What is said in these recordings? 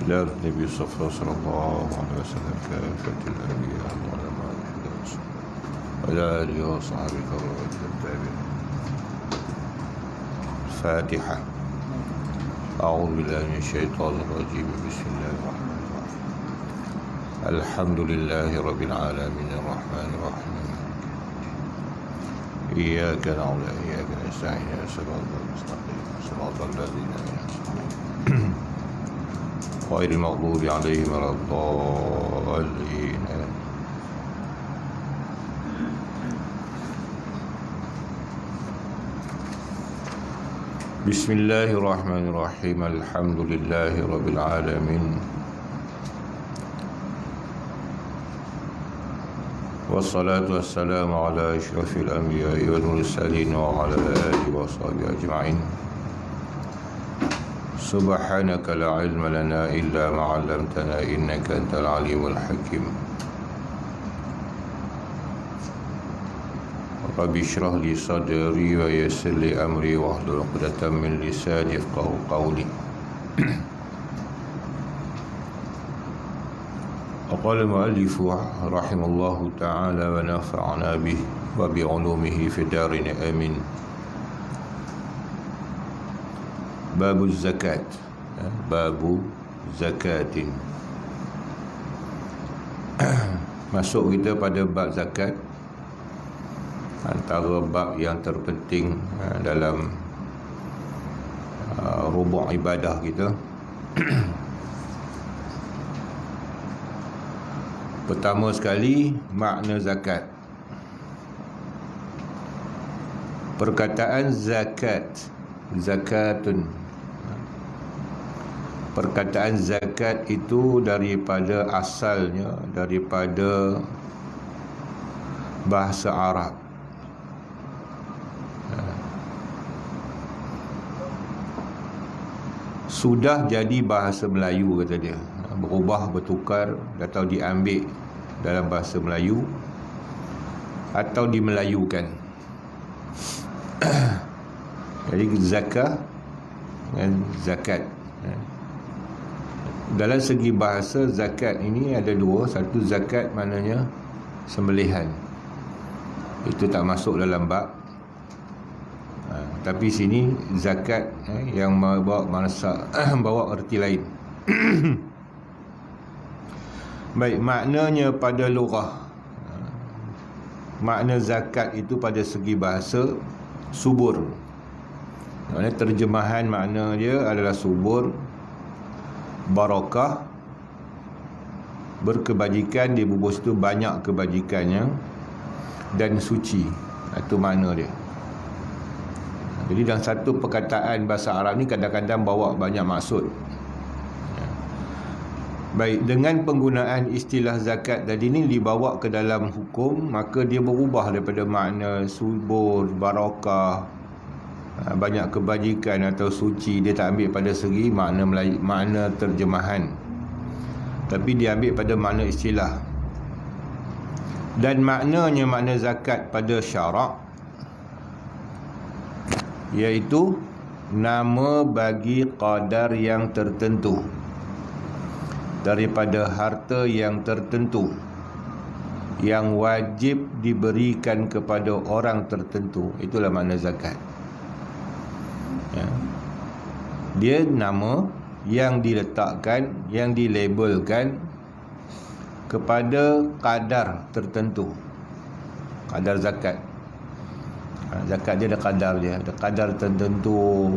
إلى النبي صلى الله عليه وسلم كافة الأنبياء والعلماء وعلى آله وصحبه والتابعين. الفاتحة. أعوذ بالله من الشيطان الرجيم. بسم الله الرحمن الرحيم. الحمد لله رب العالمين الرحمن الرحيم. إياك نعبد وإياك نستعين صراط المستقيم صراط الذين أنعمت عليهم غير المغضوب عليهم ولا الضالين. بسم الله الرحمن الرحيم. الحمد لله رب العالمين والصلاة والسلام على أشرف الأنبياء والمرسلين وعلى آله وصحبه أجمعين. سبحانك لا علم لنا إلا ما علمتنا إنك أنت العليم الحكيم. رب اشرح لي صدري ويسر لي أمري واحلل عقدة من لساني يفقهوا قولي. وقال المؤلف رحمه الله تعالى ونفعنا به وبعلومه في الدارين آمين. باب الزكاة. باب زكاة. Masuk kita pada bab zakat, antara bab yang terpenting dalam rubu' ibadah kita. Pertama sekali, makna zakat. Perkataan zakat, zakatun. Perkataan zakat itu daripada asalnya, daripada bahasa Arab. Sudah jadi bahasa Melayu, kata dia. Berubah, bertukar, atau diambil dalam bahasa Melayu atau dimelayukan. Jadi zakah dan zakat. Dalam segi bahasa, zakat ini ada dua. Satu, zakat maknanya sembelihan. Itu tak masuk dalam bab. Tapi sini zakat yang bawa manasa bawa erti lain. Baik, maknanya pada lughah, makna zakat itu pada segi bahasa subur. Maknanya terjemahan makna dia adalah subur, barakah, berkebajikan. Di bubur situ banyak kebajikannya, dan suci. Itu makna dia. Jadi dalam satu perkataan bahasa Arab ni kadang-kadang bawa banyak maksud. Baik, dengan penggunaan istilah zakat tadi ni dibawa ke dalam hukum, maka dia berubah daripada makna subur, barakah, banyak kebajikan atau suci. Dia tak ambil pada segi makna terjemahan, tapi dia ambil pada makna istilah. Dan maknanya, makna zakat pada syarak, iaitu nama bagi qadar yang tertentu daripada harta yang tertentu yang wajib diberikan kepada orang tertentu. Itulah makna zakat. Dia nama yang diletakkan, yang dilabelkan kepada kadar tertentu. Kadar zakat. Zakat dia ada kadar dia, ada kadar tertentu.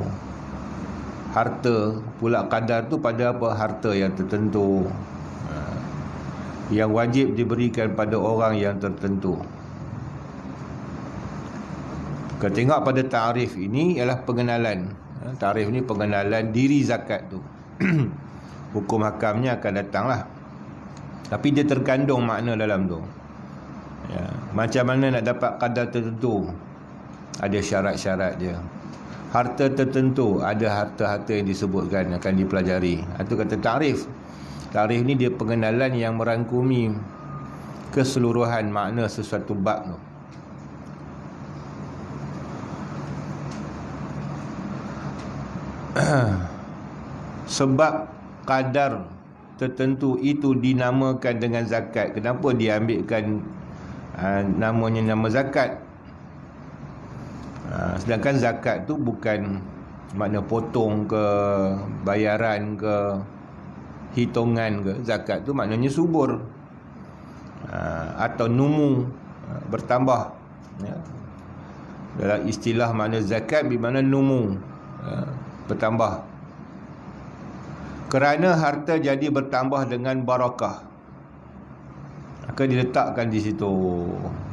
Harta pula, kadar tu pada apa? Harta yang tertentu, yang wajib diberikan pada orang yang tertentu. Kita tengok pada ta'rif ini ialah pengenalan. Ta'rif ni pengenalan diri zakat tu. Hukum hakamnya akan datanglah, tapi dia terkandung makna dalam tu. Macam mana nak dapat kadar tertentu? Ada syarat-syarat dia. Harta tertentu, ada harta-harta yang disebutkan akan dipelajari. Itu kata ta'rif. Ta'rif ni dia pengenalan yang merangkumi keseluruhan makna sesuatu bab tu. Sebab kadar tertentu itu dinamakan dengan zakat. Kenapa dia ambilkan namanya nama zakat? Sedangkan zakat tu bukan makna potong ke, bayaran ke, hitungan ke. Zakat tu maknanya subur, atau numu, bertambah, ya. Dalam istilah makna zakat bermakna numu, bertambah. Kerana harta jadi bertambah dengan barakah, maka diletakkan di situ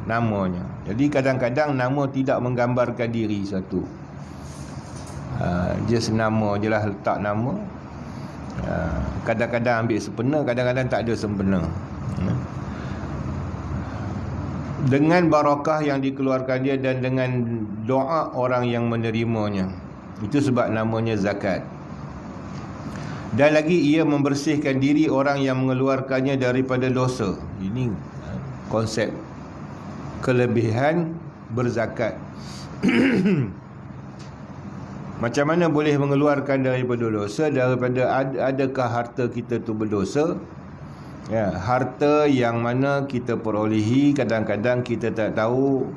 namanya. Jadi kadang-kadang nama tidak menggambarkan diri satu, dia senama je lah, letak nama. Kadang-kadang ambil sempena, kadang-kadang tak ada sempena. Dengan barakah yang dikeluarkan dia dan dengan doa orang yang menerimanya. Itu sebab namanya zakat. Dan lagi ia membersihkan diri orang yang mengeluarkannya daripada dosa. Ini konsep kelebihan berzakat. Macam mana boleh mengeluarkan daripada dosa? Daripada adakah harta kita tu berdosa? Ya, harta yang mana kita perolehi, kadang-kadang kita tak tahu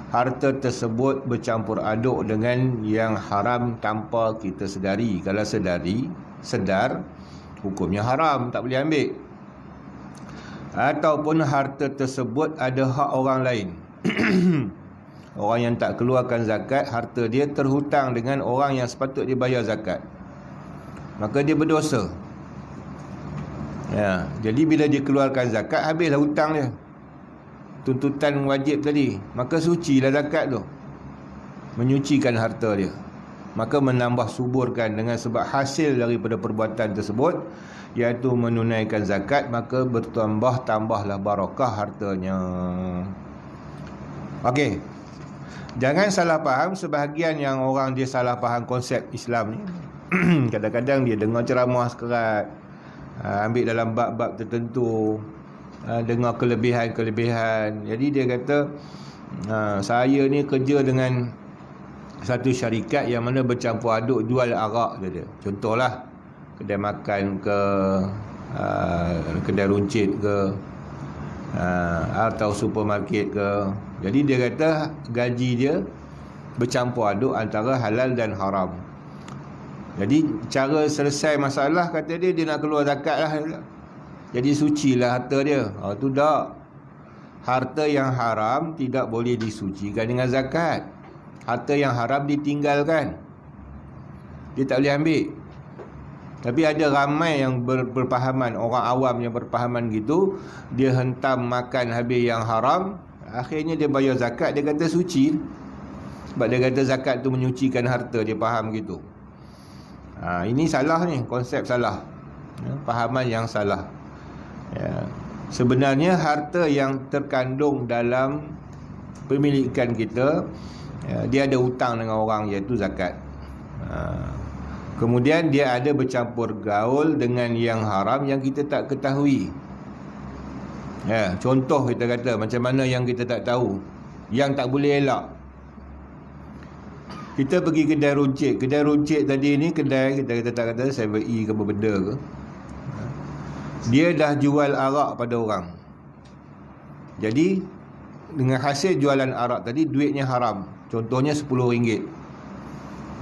harta tersebut bercampur aduk dengan yang haram tanpa kita sedari. Kalau sedar, hukumnya haram, tak boleh ambil. Ataupun harta tersebut ada hak orang lain. Orang yang tak keluarkan zakat, harta dia terhutang dengan orang yang sepatut dia bayar zakat, maka dia berdosa. Ya, jadi bila dia keluarkan zakat, habislah hutang dia, tuntutan wajib tadi, maka sucilah zakat tu, menyucikan harta dia, maka menambah suburkan dengan sebab hasil daripada perbuatan tersebut, iaitu menunaikan zakat, maka tambahlah barakah hartanya. Okey, jangan salah faham. Sebahagian yang orang dia salah faham konsep Islam ni. Kadang-kadang dia dengar ceramah sekerat, ambil dalam bab-bab tertentu, dengar kelebihan-kelebihan. Jadi dia kata, saya ni kerja dengan satu syarikat yang mana bercampur aduk jual arak dia. Contohlah kedai makan ke, kedai runcit ke, atau supermarket ke. Jadi dia kata gaji dia bercampur aduk antara halal dan haram. Jadi cara selesai masalah, kata dia nak keluar zakat lah. Jadi sucilah harta dia. Tu tak. Harta yang haram tidak boleh disucikan dengan zakat. Harta yang haram ditinggalkan, dia tak boleh ambil. Tapi ada ramai yang berpahaman, orang awam yang berpahaman gitu, dia hentam makan habis yang haram, akhirnya dia bayar zakat, dia kata suci. Sebab dia kata zakat tu menyucikan harta, dia faham gitu. Ini salah ni, konsep salah, fahaman yang salah. Ya. Sebenarnya harta yang terkandung dalam pemilikan kita, dia ada hutang dengan orang, iaitu zakat. Kemudian dia ada bercampur gaul dengan yang haram yang kita tak ketahui. Ya, contoh kita kata macam mana yang kita tak tahu, yang tak boleh elak. Kita pergi kedai runcit. Kedai runcit tadi ni kedai, kita tak kata 7E ke apa benda ke, dia dah jual arak pada orang. Jadi dengan hasil jualan arak tadi, duitnya haram. Contohnya RM10.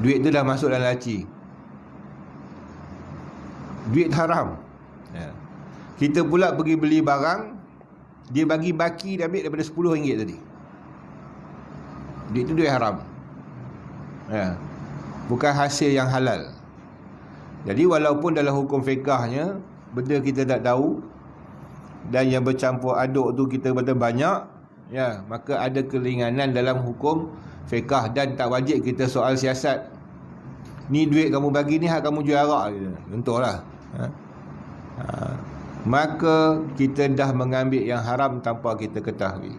Duit tu dah masuk dalam laci, duit haram. Ya. Kita pula pergi beli barang, dia bagi baki, dia ambil daripada RM10 tadi. Duit tu duit haram. Ya. Bukan hasil yang halal. Jadi walaupun dalam hukum fiqahnya benda kita tak tahu dan yang bercampur aduk tu kita kata banyak, ya, maka ada keringanan dalam hukum fiqah dan tak wajib kita soal siasat. Ni duit kamu bagi ni, hak kamu jual arak gitu. Contohlah. Maka kita dah mengambil yang haram tanpa kita ketahui.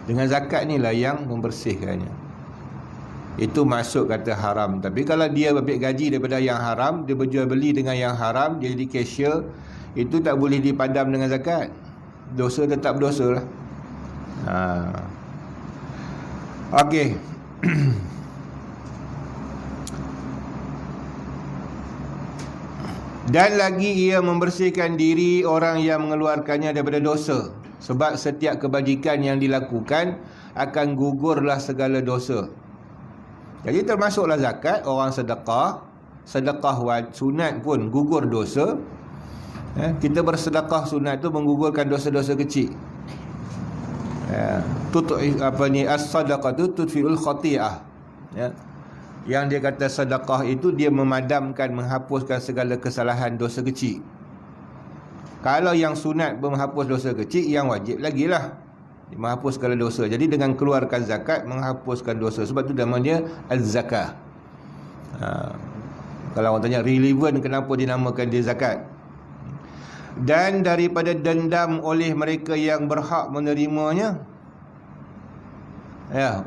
Dengan zakat ni lah yang membersihkannya. Itu masuk kata haram. Tapi kalau dia ambil gaji daripada yang haram, dia berjual beli dengan yang haram, dia jadi cashier, itu tak boleh dipadam dengan zakat. Dosa tetap dosa lah. Okey. Dan lagi ia membersihkan diri orang yang mengeluarkannya daripada dosa. Sebab setiap kebajikan yang dilakukan akan gugurlah segala dosa. Jadi termasuklah zakat, orang sedekah. Sedekah sunat pun gugur dosa. Kita bersedekah sunat tu menggugurkan dosa-dosa kecil. As-sadaqatu tudfi'ul khati'ah. Yang dia kata sedekah itu dia memadamkan, menghapuskan segala kesalahan dosa kecil. Kalau yang sunat menghapus dosa kecil, yang wajib lagi lah menghapus segala dosa. Jadi dengan keluarkan zakat menghapuskan dosa. Sebab tu namanya az-zakah. Kalau orang tanya relevan kenapa dinamakan dia zakat. Dan daripada dendam oleh mereka yang berhak menerimanya.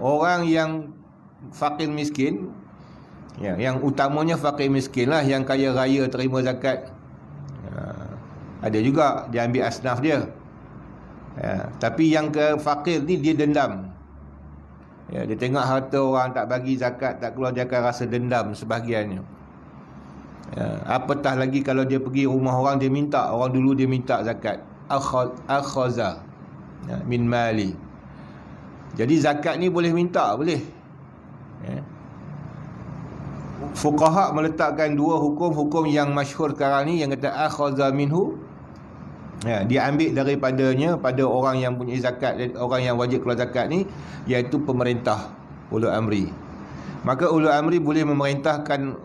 Orang yang fakir miskin, yang utamanya fakir miskin lah, yang kaya raya terima zakat. Ada juga dia ambil asnaf dia. Tapi yang ke fakir ni dia dendam. Dia tengok harta orang tak bagi zakat, tak keluar, dia akan rasa dendam sebahagiannya. Apatah lagi kalau dia pergi rumah orang, dia minta, orang dulu dia minta zakat. Akhaza min mali. Jadi zakat ni boleh minta, boleh. Fuqaha meletakkan dua hukum yang masyhur sekarang ni, yang kata akhaza minhu, dia ambil daripadanya pada orang yang punya zakat, orang yang wajib keluar zakat ni, iaitu pemerintah, ulul amri. Maka ulul amri boleh memerintahkan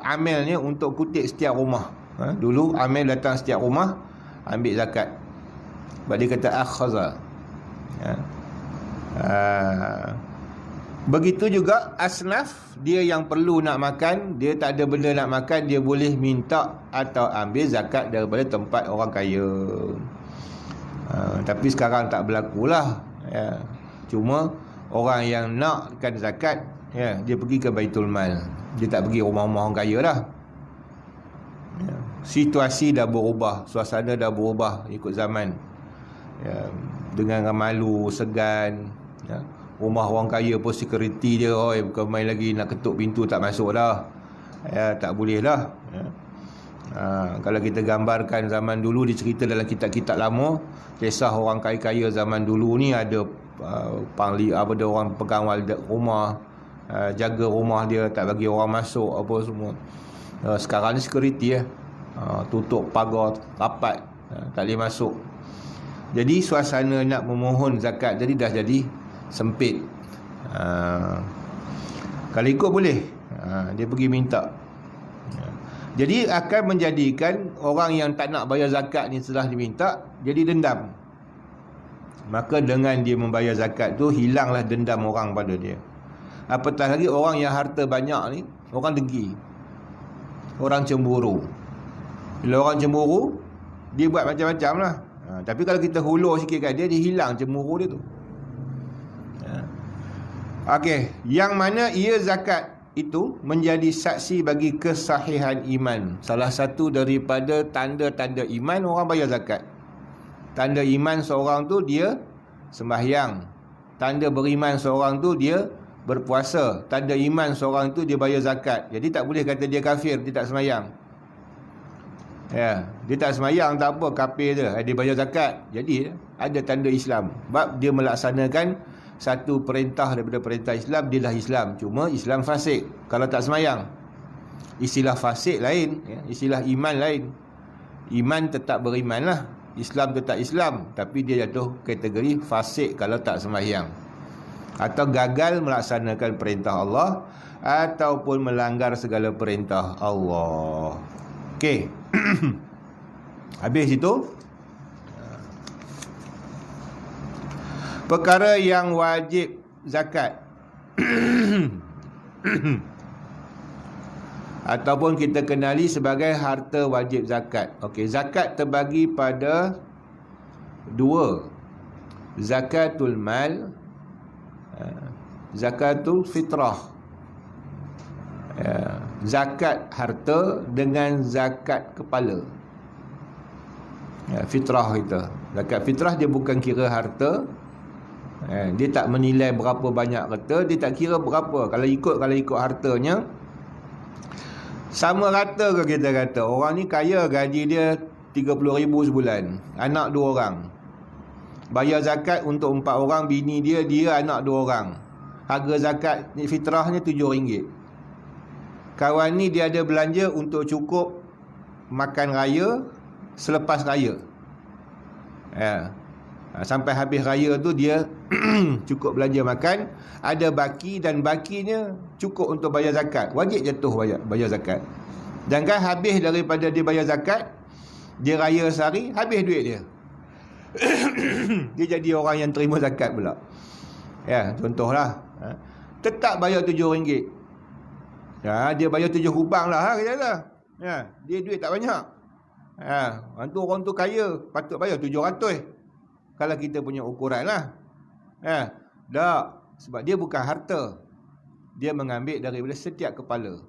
amilnya untuk kutip setiap rumah. Dulu amil datang setiap rumah ambil zakat. Sebab dia kata akhaza. Begitu juga asnaf, dia yang perlu nak makan, dia tak ada benda nak makan, dia boleh minta atau ambil zakat daripada tempat orang kaya. Tapi sekarang tak berlakulah. Cuma orang yang nakkan zakat, dia pergi ke Baitul Mal. Dia tak pergi rumah-rumah orang kaya dah. Situasi dah berubah, suasana dah berubah ikut zaman. Dengan malu, segan. Rumah orang kaya pun security dia, bukan main lagi nak ketuk pintu tak masuk dah. Tak boleh dah. Kalau kita gambarkan zaman dulu, dicerita dalam kitab-kitab lama, kisah orang kaya-kaya zaman dulu ni ada ada orang pegang rumah, jaga rumah dia, tak bagi orang masuk apa semua. Sekarang ni security tutup pagar rapat, tak boleh masuk. Jadi suasana nak memohon zakat jadi dah jadi sempit. Kalau ikut boleh, dia pergi minta. Jadi akan menjadikan orang yang tak nak bayar zakat ni setelah diminta jadi dendam. Maka dengan dia membayar zakat tu, hilanglah dendam orang pada dia. Apatah lagi orang yang harta banyak ni, orang dengki, orang cemburu. Bila orang cemburu, dia buat macam-macam lah. Tapi kalau kita hulur sikit kat dia, dia hilang cemburu dia tu. Okey, yang mana ia zakat itu menjadi saksi bagi kesahihan iman. Salah satu daripada tanda-tanda iman orang bayar zakat. Tanda iman seorang tu dia sembahyang. Tanda beriman seorang tu dia berpuasa. Tanda iman seorang tu dia bayar zakat. Jadi tak boleh kata dia kafir, dia tak sembahyang. Dia tak sembahyang tak apa, kafir je, dia bayar zakat. Jadi ada tanda Islam. Sebab dia melaksanakan satu perintah daripada perintah Islam, dia dah Islam. Cuma Islam fasik kalau tak sembahyang. Istilah fasik lain, istilah iman lain. Iman tetap beriman lah, Islam tetap Islam, tapi dia jatuh kategori fasik kalau tak sembahyang, atau gagal melaksanakan perintah Allah, ataupun melanggar segala perintah Allah. Okey. Habis itu perkara yang wajib zakat ataupun kita kenali sebagai harta wajib zakat. Okey, zakat terbagi pada dua. Zakatul mal, zakatul fitrah. Zakat harta dengan zakat kepala. Fitrah kita. Zakat fitrah dia bukan kira harta. Dia tak menilai berapa banyak harta, dia tak kira berapa. Kalau ikut hartanya, Sama rata ke kita kata orang ni kaya, gaji dia 30,000 sebulan, anak 2 orang, bayar zakat untuk 4 orang, bini dia anak 2 orang, harga zakat fitrahnya RM7. Kawan ni dia ada belanja untuk cukup makan raya selepas raya, sampai habis raya tu dia cukup belanja makan, ada baki, dan bakinya cukup untuk bayar zakat, wajib jatuh bayar zakat. Dan kan habis daripada dia bayar zakat, dia raya sehari, habis duit dia. Dia jadi orang yang terima zakat pula. Contohlah, tetap bayar RM7. Dia bayar 7 hubang lah, dia duit tak banyak. Orang tu kaya, patut bayar 700 kalau kita punya ukuran lah. Tak, sebab dia bukan harta, dia mengambil daripada setiap kepala.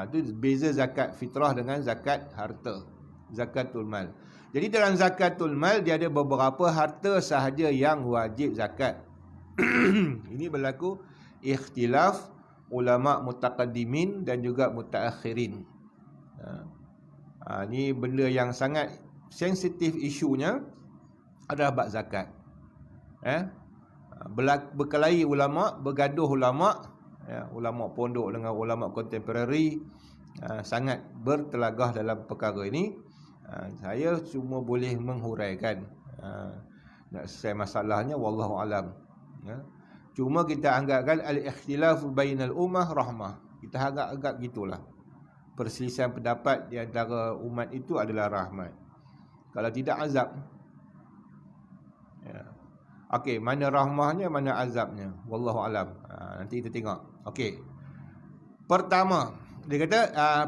Itu beza zakat fitrah dengan zakat harta, zakatul mal. Jadi dalam zakatul mal dia ada beberapa harta sahaja yang wajib zakat. Ini berlaku ikhtilaf ulama mutaqaddimin dan juga mutaakhirin. Ini benda yang sangat sensitif isunya adalah bab zakat. Berkelahi ulama, bergaduh ulama, ulama pondok dengan ulama kontemporari, sangat bertelagah dalam perkara ini. Saya cuma boleh menghuraikan, nak selesai masalahnya wallahu alam. Cuma kita anggapkan al-ikhtilafu bainal ummah rahmah. Kita anggap gitulah. Perselisihan pendapat di antara umat itu adalah rahmat. Kalau tidak, azab. Okey, mana rahmahnya, mana azabnya, wallahu alam. Nanti kita tengok. Okey. Pertama, dia kata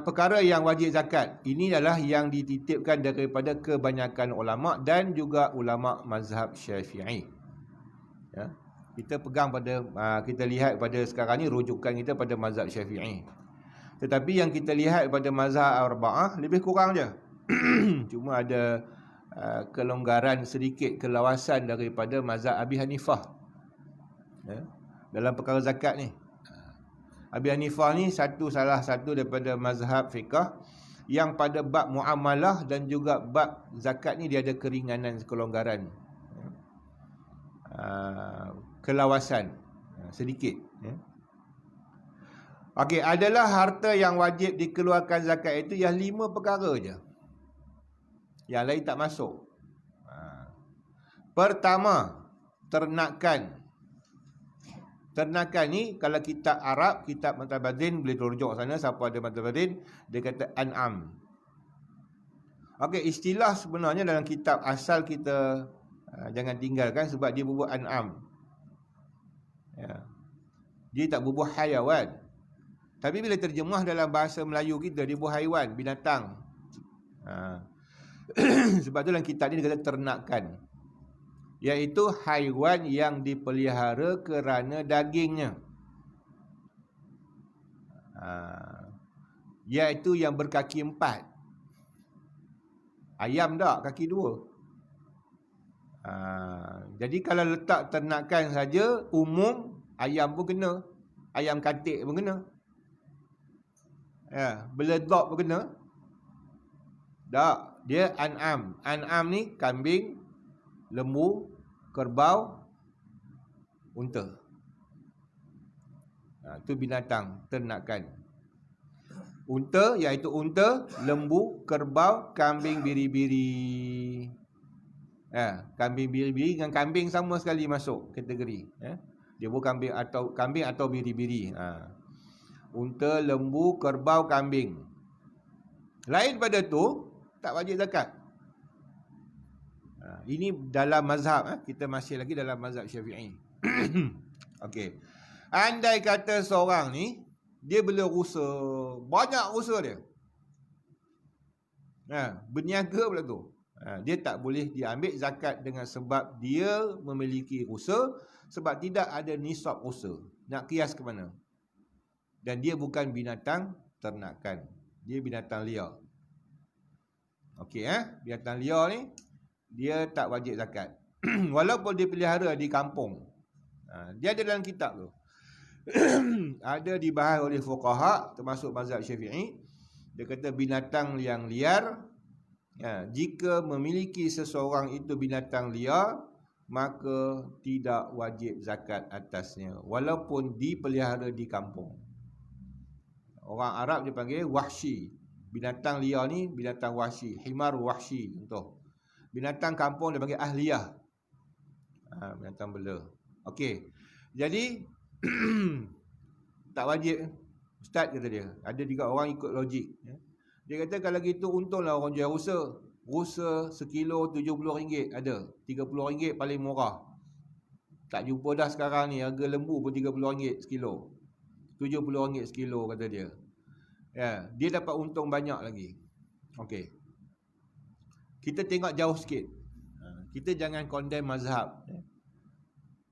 perkara yang wajib zakat ini adalah yang dititipkan daripada kebanyakan ulama dan juga ulama mazhab Syafi'i. Kita pegang pada kita lihat pada sekarang ni rujukan kita pada mazhab Syafi'i. Tetapi yang kita lihat pada mazhab Arba'ah lebih kurang je. Cuma ada kelonggaran sedikit, kelawasan daripada mazhab Abi Hanifah dalam perkara zakat ni. Abi Hanifah ni salah satu daripada mazhab fiqh yang pada bab muamalah dan juga bab zakat ni dia ada keringanan, kelonggaran, kelawasan sedikit. Okey, adalah harta yang wajib dikeluarkan zakat itu yang 5 perkara je. Yang lain tak masuk. Pertama, ternakan. Ternakan ni kalau kitab Arab, kitab Mutabadin, boleh rujuk sana, siapa ada Mutabadin, dia kata an'am. Okey, istilah sebenarnya dalam kitab asal kita jangan tinggalkan sebab dia berbuat an'am. Dia tak berbuat hayawan. Tapi bila terjemah dalam bahasa Melayu kita, dia berbuat haiwan, binatang. Sebab tu dalam kitab ni dia kata ternakan, iaitu haiwan yang dipelihara kerana dagingnya, iaitu yang berkaki 4. Ayam tak, kaki 2. Jadi kalau letak ternakan saja umum, ayam pun kena, ayam katik pun kena, beledok pun kena. Tak, dia an'am. An'am ni kambing, lembu, kerbau, unta. Itu binatang ternakan. Unta iaitu unta, lembu, kerbau, kambing biri-biri. Kambing biri-biri dengan kambing sama sekali masuk kategori. Dia bukan kambing atau biri-biri. Unta, lembu, kerbau, kambing. Lain pada tu tak wajib zakat. Ini dalam mazhab, kita masih lagi dalam mazhab Syafi'i. Okey. Andai kata seorang ni dia bela rusa, banyak rusa dia. Berniaga pula tu. Dia tak boleh diambil zakat dengan sebab dia memiliki rusa, sebab tidak ada nisab rusa. Nak kias ke mana? Dan dia bukan binatang ternakan. Dia binatang liar. Okey, binatang liar ni dia tak wajib zakat. Walaupun dia pelihara di kampung. Dia ada dalam kitab tu. ada dibahas oleh fuqaha termasuk mazhab Syafi'i. Dia kata binatang yang liar, jika memiliki seseorang itu binatang liar, maka tidak wajib zakat atasnya walaupun dipelihara di kampung. Orang Arab dia panggil wahsy. Binatang liar ni binatang wahsy, himar wahsy contoh. Binatang kampung dia panggil ahliyah. Binatang bela. Okey. Jadi tak wajib. Ustaz kata dia. Ada juga orang ikut logik. Dia kata kalau gitu untunglah orang jual rusa. Rusa sekilo RM70 ada. RM30 paling murah. Tak jumpa dah sekarang ni. Harga lembu pun RM30 sekilo. RM70 sekilo kata dia. Ya, dia dapat untung banyak lagi. Okey. Kita tengok jauh sikit. Kita jangan condemn mazhab.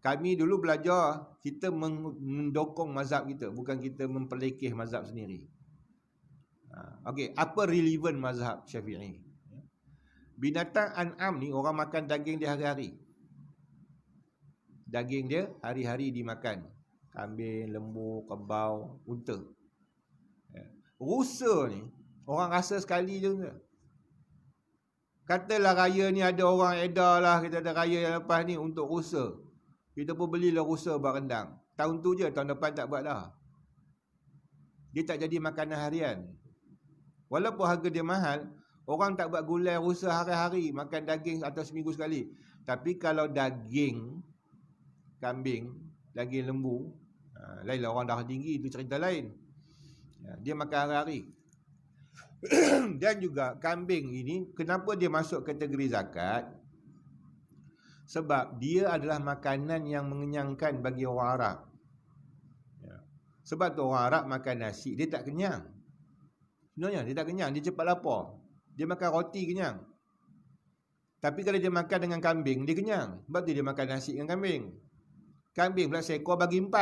Kami dulu belajar, kita mendokong mazhab kita, bukan kita memperlekeh mazhab sendiri. Okey, apa relevan mazhab Syafi'i? Binatang an'am ni orang makan daging dia hari-hari. Daging dia hari-hari dimakan. Kambing, lembu, kerbau, unta. Rusa ni orang rasa sekali je. Katalah raya ni ada orang edar lah, kita ada raya yang lepas ni untuk rusa. Kita pun belilah rusa berendang. Tahun tu je, tahun depan tak buat dah. Dia tak jadi makanan harian. Walaupun harga dia mahal, orang tak buat gulai rusa hari-hari, makan daging atau seminggu sekali. Tapi kalau daging kambing, daging lembu, lainlah orang darah tinggi, itu cerita lain. Dia makan hari-hari. Dan juga kambing ini, kenapa dia masuk kategori zakat? Sebab dia adalah makanan yang mengenyangkan bagi orang Arab. Sebab tu orang Arab makan nasi, dia tak kenyang. Sebenarnya dia tak kenyang, dia cepat lapar. Dia makan roti kenyang. Tapi kalau dia makan dengan kambing, dia kenyang. Sebab tu dia makan nasi dengan kambing. Kambing pula seekor bagi 4.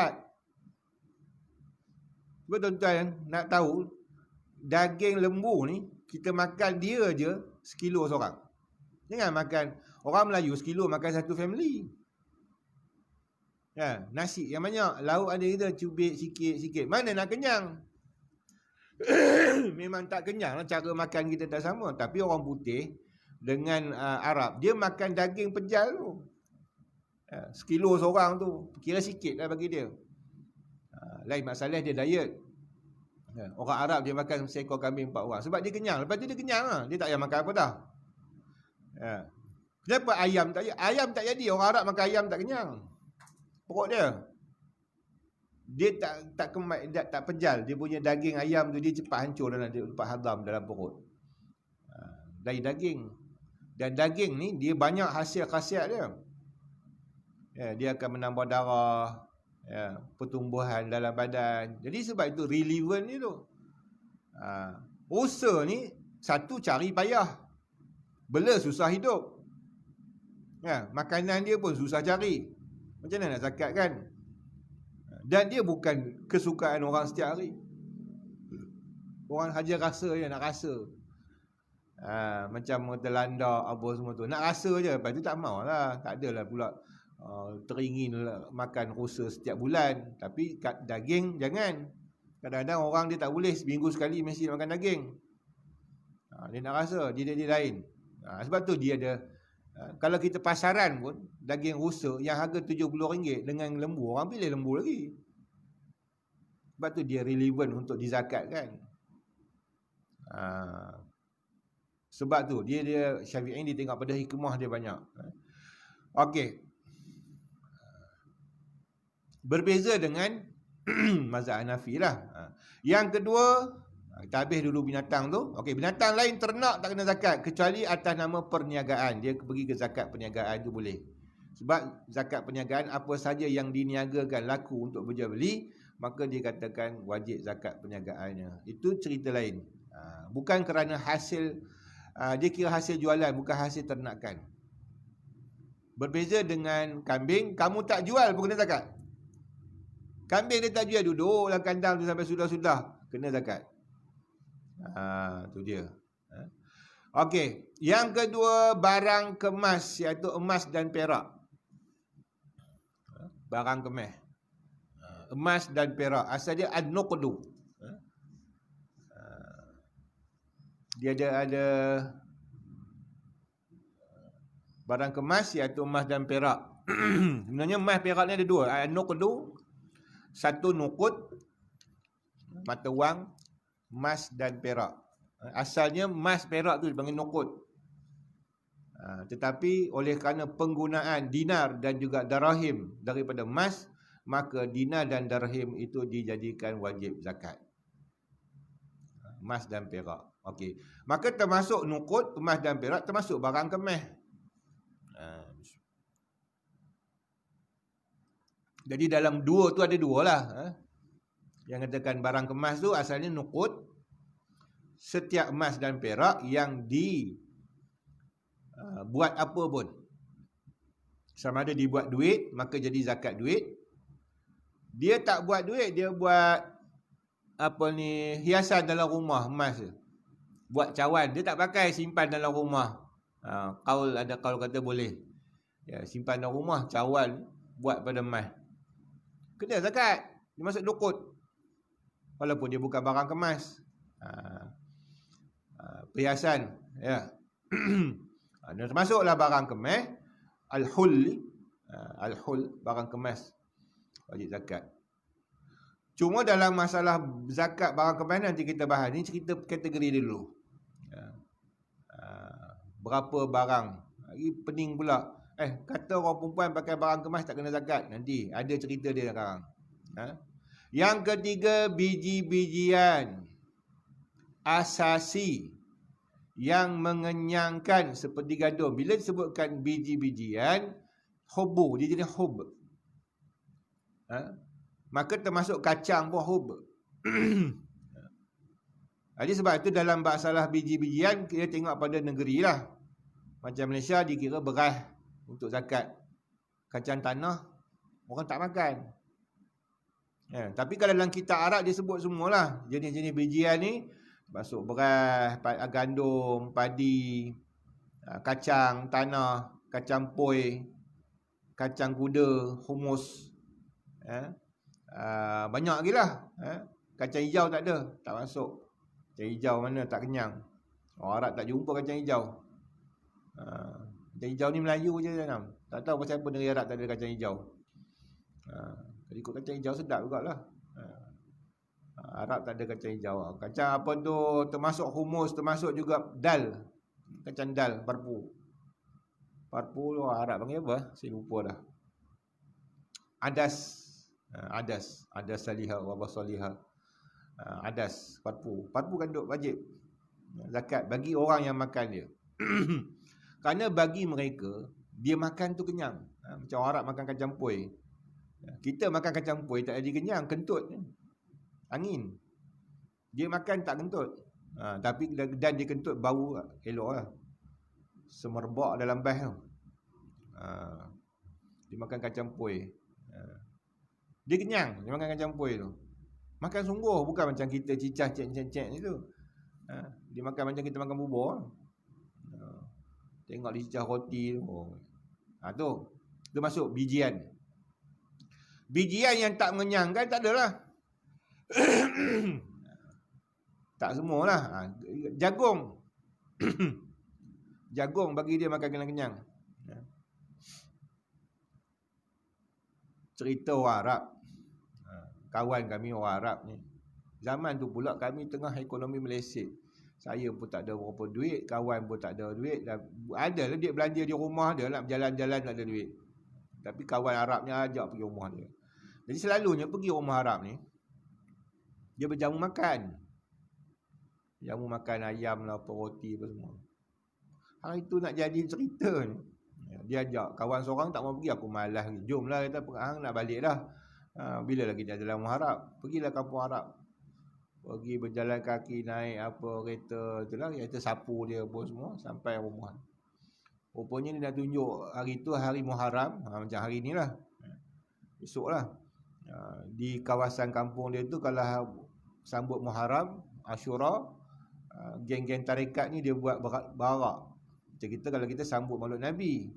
Sebab tuan-tuan nak tahu, daging lembu ni, kita makan dia je sekilo seorang. Jangan makan, orang Melayu sekilo makan satu family. Nasi yang banyak, lauk ada kita cubit sikit-sikit. Mana nak kenyang? Memang tak kenyang lah, cara makan kita tak sama. Tapi orang putih dengan Arab, dia makan daging pejal tu. Sekilo seorang tu, kira sikit lah bagi dia. Lain masalah dia diet. Orang Arab dia makan seekor kambing 4 orang. Sebab dia kenyang. Lepas tu dia kenyang lah. Dia tak payah makan apa dah. Kenapa ayam tak jadi? Ayam tak jadi. Orang Arab makan ayam tak kenyang. Perut dia. Dia tak pejal. Dia punya daging ayam tu dia cepat hancur dalam, dia cepat hadam dalam perut. Dari daging. Dan daging ni dia banyak hasil khasiat dia. Dia akan menambah darah, pertumbuhan dalam badan. Jadi sebab itu relevan ni tu. Rusa ni satu cari payah. Bela susah hidup. Makanan dia pun susah cari. Macam mana nak zakat kan? Dan dia bukan kesukaan orang setiap hari. Orang haja rasa je, nak rasa. Macam terlandak apa semua tu. Nak rasa je, lepas tu tak mau lah. Tak adalah pula teringin makan rusa setiap bulan. Tapi daging jangan. Kadang-kadang orang dia tak boleh seminggu sekali mesti makan daging. Dia nak rasa, dia lain. Sebab tu dia ada, kalau kita pasaran pun daging rusa yang harga RM70 dengan lembu, orang pilih lembu lagi. Sebab tu dia relevan untuk dizakatkan. Sebab tu dia Syafi'i dia tengok pada hikmah dia banyak. Okey. Berbeza dengan mazhab Hanafi lah. Yang kedua, kita habis dulu binatang tu. Okey, binatang lain ternak tak kena zakat kecuali atas nama perniagaan. Dia pergi ke zakat perniagaan tu boleh. Sebab zakat perniagaan apa saja yang diniagakan laku untuk berjual beli, maka dia katakan wajib zakat perniagaannya. Itu cerita lain. Bukan kerana hasil, dia kira hasil jualan, bukan hasil ternakan. Berbeza dengan kambing, kamu tak jual pun kena zakat. Kambing dia tak jual, duduk dalam kandang tu sampai sudah-sudah, kena zakat. Tu dia. Okey, yang kedua barang kemas, iaitu emas dan perak. Barang kemas. emas dan perak. Asal dia an-nuqdu. Dia ada barang kemas iaitu emas dan perak. Sebenarnya emas perak ni ada dua. An-nuqdu, satu nuqud, mata wang, emas dan perak. Asalnya emas perak tu dipanggil nuqud. Tetapi oleh kerana penggunaan dinar dan juga darahim daripada emas, maka dinar dan darahim itu dijadikan wajib zakat. Emas dan perak. Okey. Maka termasuk nuqud, emas dan perak termasuk barang kemas. Jadi dalam dua tu ada dua lah. Yang katakan barang kemas tu asalnya nuqud, setiap emas dan perak yang buat apa pun. Sama ada dibuat duit, maka jadi zakat duit. Dia tak buat duit, dia buat hiasan dalam rumah emas tu. Buat cawan, dia tak pakai, simpan dalam rumah. Ada kaul kata boleh. Ya, simpan dalam rumah, cawan buat pada emas. Kena zakat. Dia masuk nuqud. Walaupun dia bukan barang kemas. Perhiasan, ya. Dan termasuklah barang kemas, al-hul, barang kemas wajib zakat. Cuma dalam masalah zakat barang kemas nanti kita bahas. Ni cerita kategori dulu. Berapa barang? Ini pening pula. Kata orang perempuan pakai barang kemas tak kena zakat. Nanti ada cerita dia sekarang. Yang ketiga, biji-bijian asasi yang mengenyangkan seperti gandum. Bila disebutkan biji-bijian, hubu, dia jadi hub. Maka termasuk kacang pun hub. Jadi sebab itu dalam masalah biji-bijian, kita tengok pada negeri lah. Macam Malaysia dikira beras untuk zakat. Kacang tanah, orang tak makan. Tapi kalau dalam kitab Arab dia sebut semualah. Jenis-jenis bijian ni, masuk beras, gandum, padi, kacang tanah, kacang poi, kacang kuda, humus. Banyak lagi lah. Kacang hijau tak ada, tak masuk. Kacang hijau mana tak kenyang. Orang Arab tak jumpa kacang hijau. Kacang hijau ni Melayu je tanam. Tak tahu pasal apa negeri Arab tak ada kacang hijau. Jadi ikut kacang hijau sedap jugalah. Arab tak ada kacang hijau. Kacang apa tu termasuk humus, termasuk juga dal. Kacang dal, parpu. Parpu tu Arab panggil apa? Saya lupa dah. Adas salihah wa basalihah. Adas, parpu. Parpu kan duk wajib zakat bagi orang yang makan dia. Kerana bagi mereka, dia makan tu kenyang. Macam orang Arab makan kacang poi. Kita makan kacang poi tak jadi kenyang, kentut. Angin. Dia makan tak kentut. Tapi dan dia kentut bau elok lah. Semerbak dalam bas tu. Dia makan kacang poi. Dia kenyang, dia makan kacang poi tu. Makan sungguh, bukan macam kita cicah cek-cek ni tu. Dia makan macam kita makan bubur. Tengok dia cicah roti tu. Tu. Dia masuk bijian. Bijian yang tak mengenyangkan tak adalah. Tak semualah. Jagung. Jagung bagi dia makan kenyang-kenyang. Cerita orang Arab. Kawan kami orang Arab ni. Zaman tu pula kami tengah ekonomi meleset. Saya pun tak ada berapa duit, kawan pun tak ada duit. Ada lah dia belanja di rumah dia lah, berjalan-jalan tak ada duit. Tapi kawan Arabnya ajak pergi rumah dia. Jadi selalunya pergi rumah Arab ni, dia berjamu makan. Jamu makan ayam lah, apa roti apa semua. Hari tu nak jadi cerita ni. Dia ajak kawan seorang tak mau pergi, aku malas lagi. Jomlah kita hang nak balik dah. Bila lagi dia dalam rumah Arab? Pergilah kampung Arab. Pergi berjalan kaki naik apa kereta itulah, kereta sapu dia apa semua sampai rumah. Rupanya dia nak tunjuk hari tu hari Muharram, macam hari ni lah. Esok lah. Di kawasan kampung dia tu kalau sambut Muharram, Ashura, geng-geng tarekat ni dia buat barak. Macam kita kalau kita sambut Maulid Nabi.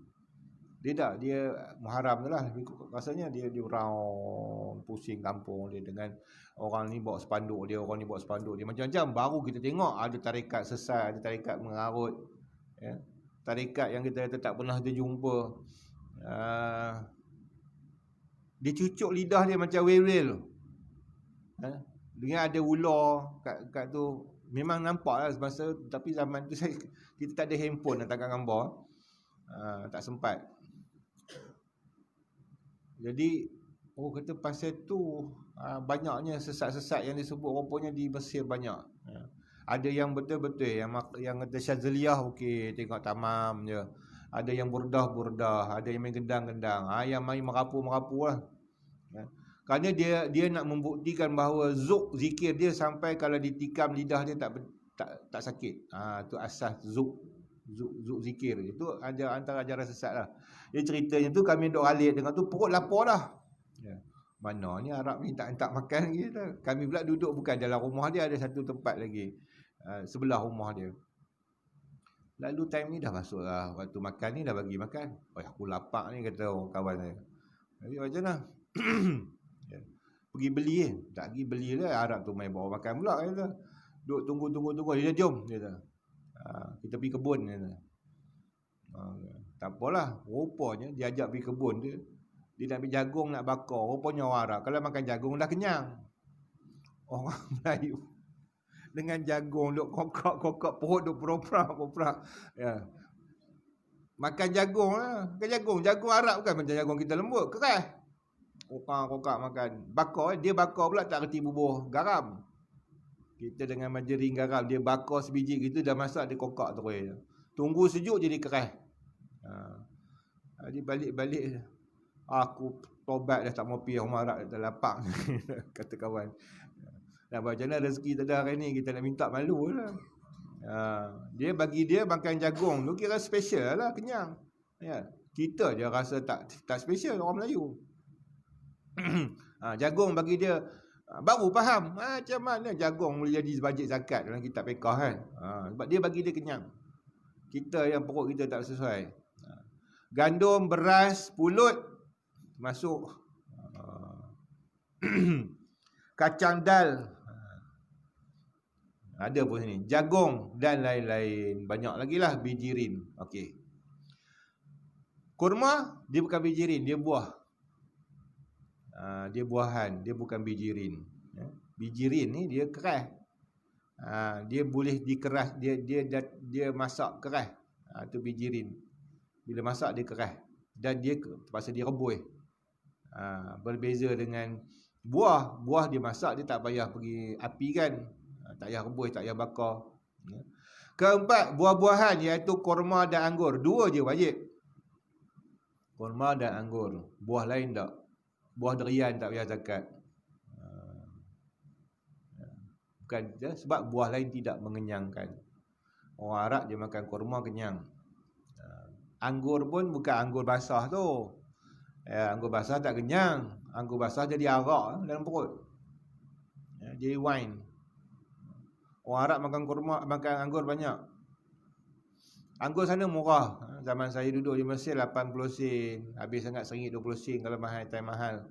Dia muharam tu lah. Rasanya dia round pusing kampung dia dengan orang ni bawa spanduk dia, orang ni bawa spanduk dia. Macam-macam. Baru kita tengok ada tarikat sesat, ada tarikat mengarut. Ya. Tarikat yang kita tak pernah terjumpa. Dia cucuk lidah dia macam weril. Dengan ada ular kat tu. Memang nampak lah semasa. Tapi zaman tu kita tak ada handphone nak tangkap gambar. Tak sempat. Jadi kata pasal tu banyaknya sesat-sesat yang disebut rupanya di Mesir banyak. Ada yang betul-betul yang kata Syazliyah okey, tengok tamam je. Ada yang burdah, ada yang main gendang-gendang. Yang main merapu-merapu lah. Kerana dia nak membuktikan bahawa zuk zikir dia sampai kalau ditikam lidah dia tak sakit. Tu asas zuk zikir. Itu ada antara ajaran sesat lah. Dia ceritanya tu kami duk ralik dengan tu perut lapar dah. Mana ni Arab ni tak makan lagi dah. Kami pula duduk bukan dalam rumah dia, ada satu tempat lagi sebelah rumah dia. Lalu time ni dah masuk lah. Waktu makan ni dah bagi makan. Aku lapar ni kata orang kawan saya. Jadi macam mana? Pergi beli tak pergi beli lah. Arab tu main bawa makan pula kata. Duk tunggu. Dia jom dia kata. Kita pergi kebun dia kata. Tak apalah. Rupanya dia ajak pergi kebun dia. Dia nak ambil jagung nak bakar. Rupanya orang Arab kalau makan jagung dah kenyang. Orang Melayu dengan jagung duk kokak perut duk proprak. Ya. Makan jagung lah. Makan jagung Arab bukan macam jagung kita lembut, keras. Kokak makan. Bakar dia bakar pula tak reti bubuh garam. Kita dengan margarin garam dia bakar sebiji gitu dah masak dia kokak terus. Tunggu sejuk jadi keras. Jadi balik aku tobat dah tak mau pergi rumah Arab dah lapar kata kawan. Dah macam mana rezeki tak ada hari ni kita nak minta malu lah. Dia bagi dia makan jagung tu kira special lah, kenyang. Ya. Kita je rasa tak special orang Melayu. Jagung bagi dia baru faham macam mana jagung boleh jadi bajet zakat dalam kitab fiqh kan. Sebab dia bagi dia kenyang. Kita yang perut kita tak sesuai. Gandum, beras, pulut masuk. Kacang dal ada pun sini. Jagung dan lain-lain. Banyak lagi lah. Bijirin. Okey. Kurma dia bukan bijirin, dia buah. Dia buahan, dia bukan bijirin. Bijirin ni dia keras. Dia boleh dikeras, dia masak keras. Tu bijirin. Bila masak dia keras dan dia terpaksa direbus. Berbeza dengan buah dia masak dia tak payah pergi api kan. Tak payah rebus, tak payah bakar. Keempat, buah-buahan iaitu kurma dan anggur. Dua je wajib. Kurma dan anggur. Buah lain tak. Buah durian tak payah zakat. Bukan sebab buah lain tidak mengenyangkan. Orang Arab dia makan kurma kenyang. Anggur pun bukan anggur basah tu. Anggur basah tak kenyang. Anggur basah jadi arak dalam perut. Jadi wine. Orang Arab makan kurma, makan anggur banyak. Anggur sana murah. Zaman saya duduk di Mesir 80 sen. Habis sangat RM1.20 sen kalau mahal, time mahal.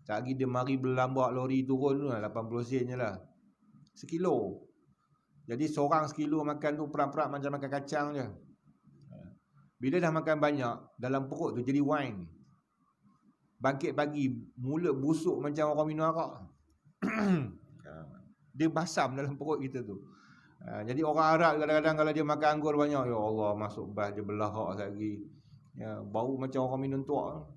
Tak lagi dia mari berlambak lori turun tu lah, 80 sen je lah. Sekilo. Jadi seorang sekilo makan tu perak-perak macam makan kacang je. Bila dah makan banyak, dalam perut tu jadi wine. Bangkit pagi, mulut busuk macam orang minum arak. Dia basam dalam perut kita tu. Jadi orang Arab kadang-kadang kalau dia makan anggur banyak, ya Allah, masuk bas dia belahak lagi. Bau macam orang minum tuak.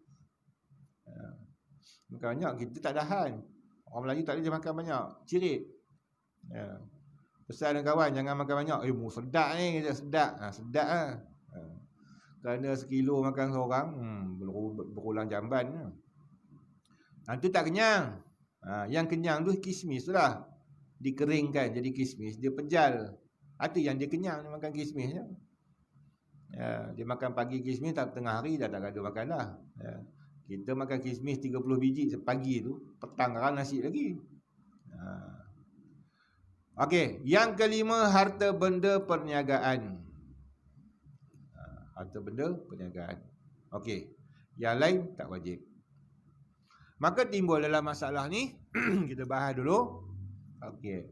Makan banyak kita tak tahan. Orang Melayu tak boleh makan banyak, cirit. Pesan dengan kawan jangan makan banyak. Sedap ni, sedap. Sedap lah. Kerana sekilo makan seorang, berulang jamban. Itu tak kenyang. Yang kenyang tu kismis tu lah. Dikeringkan jadi kismis, dia pejal. Itu yang dia kenyang, dia makan kismis je. Dia makan pagi kismis, tak tengah hari dah tak ada makan dah. Kita makan kismis 30 biji pagi tu, petang kan nasi lagi. Okey, yang kelima, harta benda perniagaan. Harta benda perniagaan. Okey. yang lain tak wajib. Maka timbul dalam masalah ni kita bahas dulu. Okey.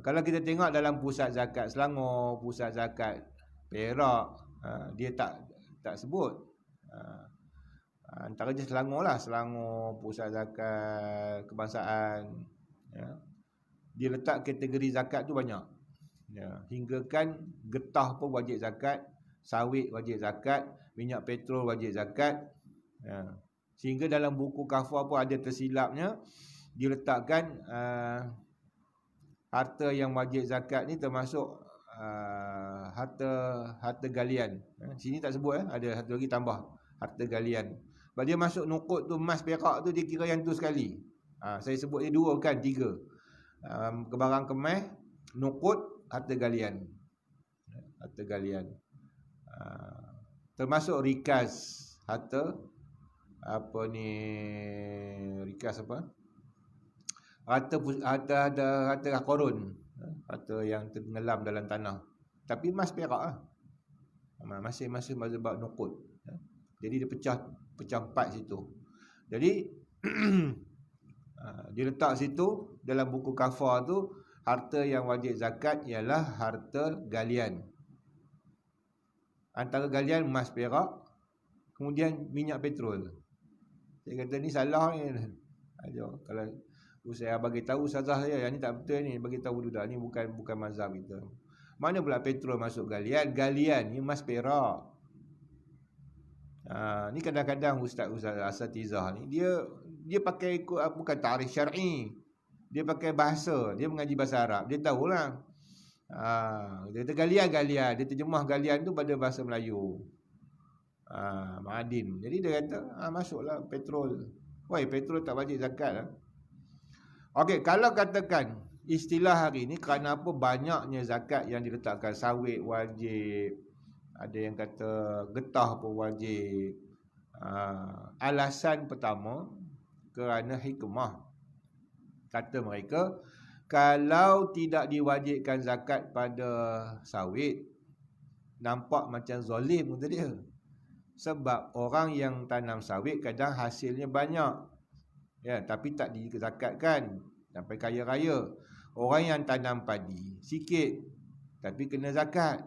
Kalau kita tengok dalam pusat zakat Selangor, pusat zakat Perak, dia tak sebut. Antara je Selangor lah, Selangor, pusat zakat kebangsaan, ya. Dia letak kategori zakat tu banyak, ya. Hinggakan getah pun wajib zakat, sawit wajib zakat, minyak petrol wajib zakat, ya. Sehingga dalam buku kafar pun ada tersilapnya, dia letakkan harta yang wajib zakat ni termasuk harta galian. Sini tak sebut, ada satu lagi tambah harta galian. Sebab dia masuk nukut tu, emas perak tu dia kira yang tu sekali. Saya sebut dia dua bukan tiga. Barang kemas, nukut, harta galian. Harta galian. Termasuk rikas harta apa ni, rikas apa? Harta korun, harta yang tenggelam dalam tanah. Tapi emas perak lah. Masing-masing mazhab nukut. Jadi dia pecah empat situ. Jadi dia letak situ dalam buku kafar tu, harta yang wajib zakat ialah harta galian. Antara galian emas perak, kemudian minyak petrol. Saya kata ni salah ni. Kalau saya bagi tahu ustazah saya, yang ni tak betul ni, bagi tahu dulu dah, ni bukan mazhab kita. Mana pula petrol masuk galian? Galian ni emas perak. Ni kadang-kadang ustaz asatizah ni dia pakai ikut bukan tarikh syar'i. Dia pakai bahasa, dia mengaji bahasa Arab, dia tahulah. Dia kata galian, dia terjemah galian tu pada bahasa Melayu. Ma'adin. Jadi dia kata masuklah petrol. Woi, petrol tak wajib zakat lah. Okey, kalau katakan istilah hari ni kerana apa banyaknya zakat yang diletakkan, sawit wajib, ada yang kata getah pun wajib. Alasan pertama kerana hikmah. Kata mereka, kalau tidak diwajibkan zakat pada sawit, nampak macam zalim kata dia. Sebab orang yang tanam sawit kadang hasilnya banyak, ya, tapi tak dizakatkan sampai kaya raya. Orang yang tanam padi sikit tapi kena zakat.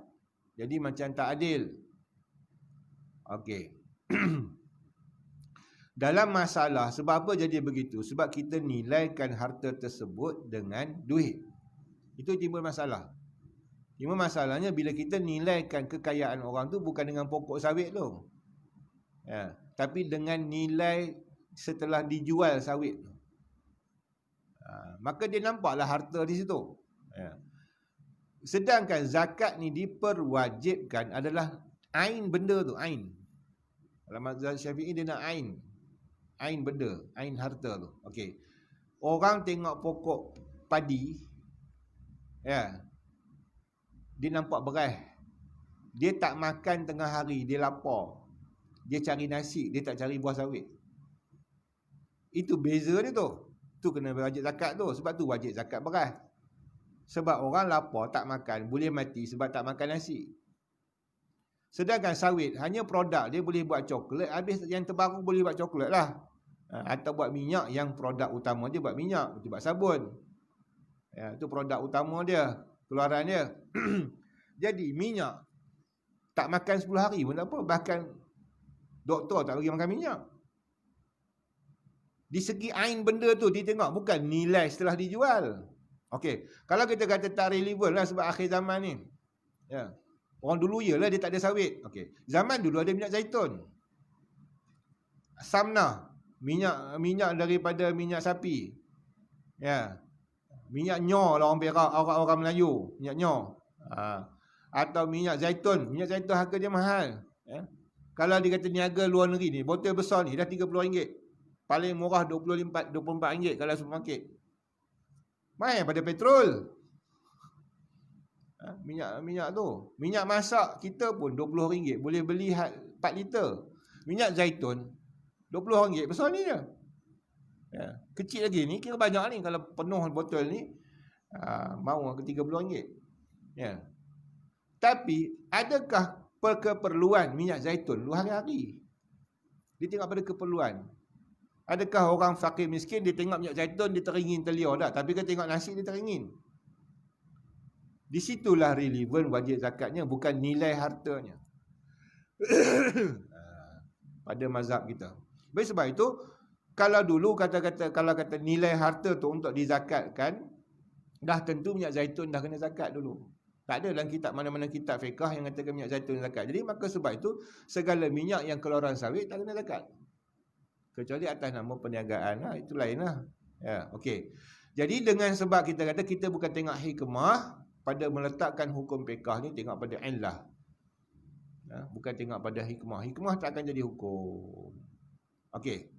Jadi macam tak adil. Okey. Dalam masalah, sebab apa jadi begitu? Sebab kita nilaikan harta tersebut dengan duit. Itu timbul masalah. Cuma masalahnya bila kita nilaikan kekayaan orang tu bukan dengan pokok sawit tu, ya, tapi dengan nilai setelah dijual sawit tu. Maka dia nampaklah harta di situ, ya. Sedangkan zakat ni diperwajibkan adalah ain benda tu, ain. Dalam mazhab Syafi'i dia nak ain benda, ain harta tu. Okey. Orang tengok pokok padi, ya, dia nampak beras. Dia tak makan tengah hari, dia lapar. Dia cari nasi, dia tak cari buah sawit. Itu beza dia tu. Tu kena wajib zakat tu. Sebab tu wajib zakat beras. Sebab orang lapar tak makan, boleh mati sebab tak makan nasi. Sedangkan sawit hanya produk, dia boleh buat coklat, habis yang terbaru boleh buat coklat lah. Atau buat minyak, yang produk utama dia buat minyak, dia buat sabun. Ya, itu produk utama dia, keluaran dia. Jadi minyak tak makan 10 hari pun tak apa. Bahkan doktor tak bagi makan minyak. Di segi ain benda tu dia tengok, bukan nilai setelah dijual. Okey, kalau kita kata tak relevan lah sebab akhir zaman ni, ya. Orang dulu ialah dia tak ada sawit. Okey, zaman dulu ada minyak zaitun, samna, minyak daripada minyak sapi, ya. Minyak nyor lah orang Perak, orang Melayu, minyak nyor. Atau minyak zaitun harga dia mahal, ya. Kalau dia kata niaga luar negeri ni, botol besar ni dah RM30. Paling murah RM24 kalau supermarket. Mahal pada petrol. Minyak tu. Minyak masak kita pun RM20. Boleh beli 4 liter. Minyak zaitun RM20 besar ni je. Ya. Kecil lagi ni kira banyak ni. Kalau penuh botol ni mau ke RM30. Ya. Tapi adakah keperluan minyak zaitun lu hari-hari? Dia tengok pada keperluan. Adakah orang fakir miskin dia tengok minyak zaitun dia teringin terliur tak? Tapi dia tengok nasi dia teringin. Di situlah relevan wajib zakatnya, bukan nilai hartanya. Pada mazhab kita. Baik, sebab itu kalau dulu kalau kata nilai harta tu untuk dizakatkan, dah tentu minyak zaitun dah kena zakat dulu. Tak ada dalam kitab mana-mana kitab fiqh yang katakan minyak zaitun zakat. Jadi maka sebab itu segala minyak yang keluaran sawit tak kena zakat. Kecuali atas nama perniagaan lah, itu lain lah. Ya, okey. Jadi dengan sebab kita kata kita bukan tengok hikmah pada meletakkan hukum fiqh ni, tengok pada illah. Ya, bukan tengok pada hikmah. Hikmah tak akan jadi hukum. Okey.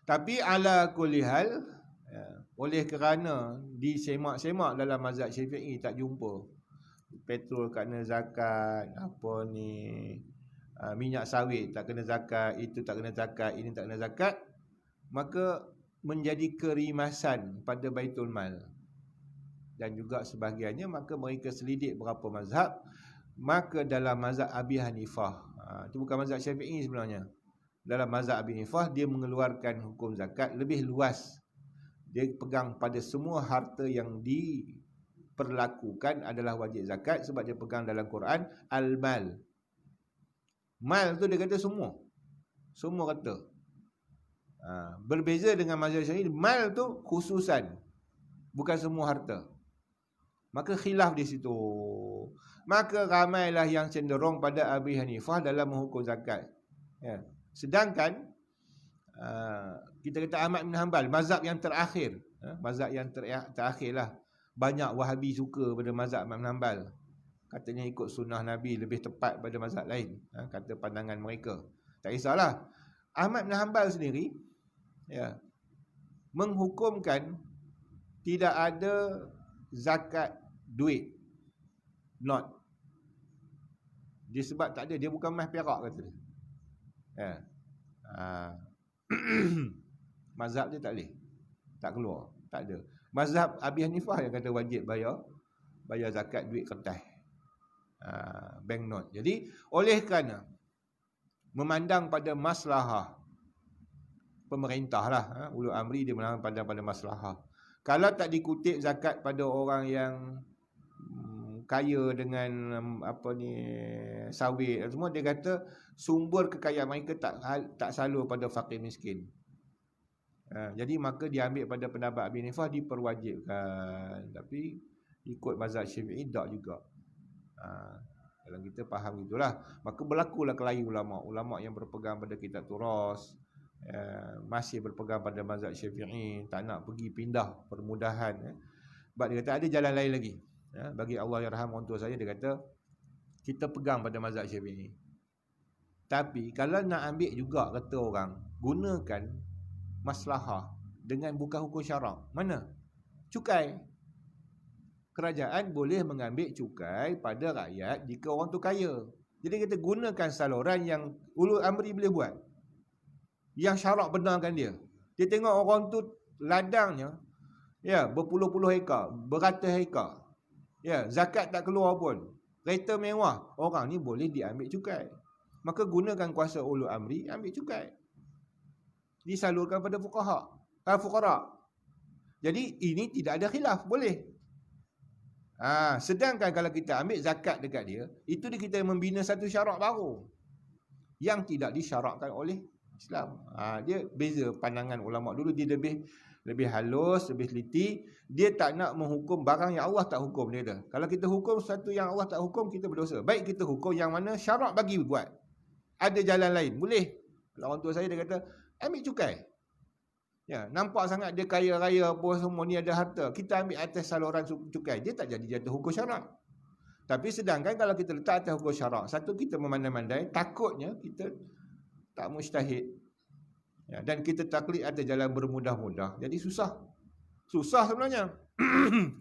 Tapi ala kulli hal, ya, oleh kerana disemak-semak dalam mazhab Syafi'i tak jumpa petrol tak kena zakat, apa ni, minyak sawit tak kena zakat, itu tak kena zakat, ini tak kena zakat, maka menjadi kerimasan pada Baitul Mal. Dan juga sebahagiannya maka mereka selidik berapa mazhab. Maka dalam mazhab Abi Hanifah, itu bukan mazhab Syafi'i sebenarnya. Dalam mazhab Abi Hanifah dia mengeluarkan hukum zakat lebih luas. Dia pegang pada semua harta yang diperlakukan adalah wajib zakat, sebab dia pegang dalam Quran al-mal. Mal tu dia kata semua. Semua kata. Berbeza dengan mazhab Syafi'i, mal tu khususan, bukan semua harta. Maka khilaf di situ. Maka ramailah yang cenderung pada Abi Hanifah dalam menghukum zakat. Ya. Sedangkan kita kata Ahmad bin Hanbal, mazhab yang terakhir, mazhab yang terakhir lah. Banyak Wahabi suka pada mazhab Ahmad bin Hanbal. Katanya ikut sunnah Nabi lebih tepat pada mazhab lain, kata pandangan mereka. Tak kisahlah. Ahmad bin Hanbal sendiri, ya, menghukumkan tidak ada zakat duit, not. Dia sebab tak ada, dia bukan emas perak kata dia. Ya. Mazhab dia tak boleh, tak keluar, tak ada. Mazhab Abi Hanifah yang kata wajib bayar zakat duit kertas, bank note. Jadi oleh kerana memandang pada maslahah pemerintah lah, ulul amri dia memandang pada maslahah. Kalau tak dikutip zakat pada orang yang kaya dengan sawit semua, dia kata sumber kekayaan mereka tak salur pada fakir miskin. Jadi maka diambil pada pendapat Abi Hanifah, diperwajibkan. Tapi ikut mazhab Syafi'i tak juga. Kalau kita faham itulah, maka berlakulah kelahi ulama yang berpegang pada kitab turas, masih berpegang pada mazhab Syafi'i, tak nak pergi pindah permudahan. Sebab dia kata ada jalan lain lagi. Bagi Allah yarham orang tua saya, dia kata kita pegang pada mazhab Syafi'i. Tapi kalau nak ambil juga, kata orang, gunakan maslahah dengan bukan hukum syarak. Mana? Cukai. Kerajaan boleh mengambil cukai pada rakyat jika orang tu kaya. Jadi kita gunakan saluran yang ulul amri boleh buat, yang syarak benarkan dia. Dia tengok orang tu ladangnya, ya, berpuluh-puluh hektar, beratus hektar, ya, zakat tak keluar pun, kereta mewah, orang ni boleh diambil cukai. Maka gunakan kuasa ulul amri, ambil cukai, disalurkan pada fuqara. Jadi ini tidak ada khilaf, boleh. Sedangkan kalau kita ambil zakat dekat dia, itu kita membina satu syarak baru yang tidak disyarakkan oleh Islam. Dia beza pandangan ulama dulu. Dia lebih halus, lebih teliti. Dia tak nak menghukum barang yang Allah tak hukum. Dia kata, kalau kita hukum sesuatu yang Allah tak hukum, kita berdosa. Baik kita hukum yang mana syarak bagi buat, ada jalan lain, boleh. Kalau orang tua saya, dia kata ambil cukai. Ya, nampak sangat dia kaya raya apa semua ni, ada harta, kita ambil atas saluran cukai, dia tak jadi jatuh hukum syarak. Tapi sedangkan kalau kita letak atas hukum syarak, satu, kita memandai-mandai, takutnya kita tak mujtahid, ya, dan kita taklid atas jalan bermudah-mudah, jadi susah sebenarnya.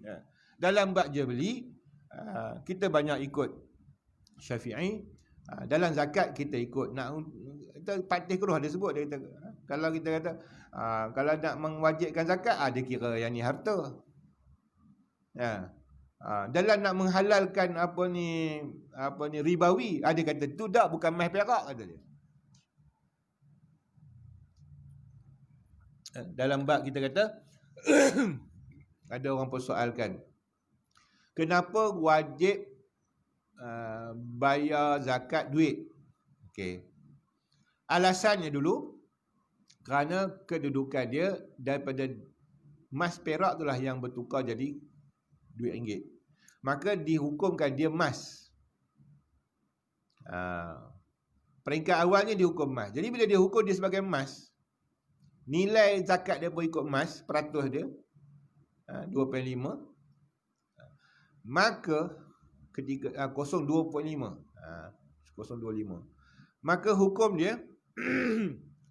Ya. Dalam bab jual beli, kita banyak ikut Syafi'i. Dalam zakat kita ikut, nak kita patih keruh ada sebut, dia kata, kalau kita kata kalau nak mewajibkan zakat, dia kira yang ni harta. Ya. Dalam nak menghalalkan apa ni ribawi, dia kata tu dak, bukan emas perak, kata dia. dalam bab kita kata ada orang persoalkan kenapa wajib bayar zakat duit. Okey. Alasannya dulu kerana kedudukan dia daripada emas perak itulah yang bertukar jadi duit ringgit. Maka dihukumkan dia emas. Peringkat awalnya dihukum emas. Jadi bila dia hukum dia sebagai emas, nilai zakat dia pun ikut emas, peratus dia 2.5, maka ketika 0.25 0.25, maka hukum dia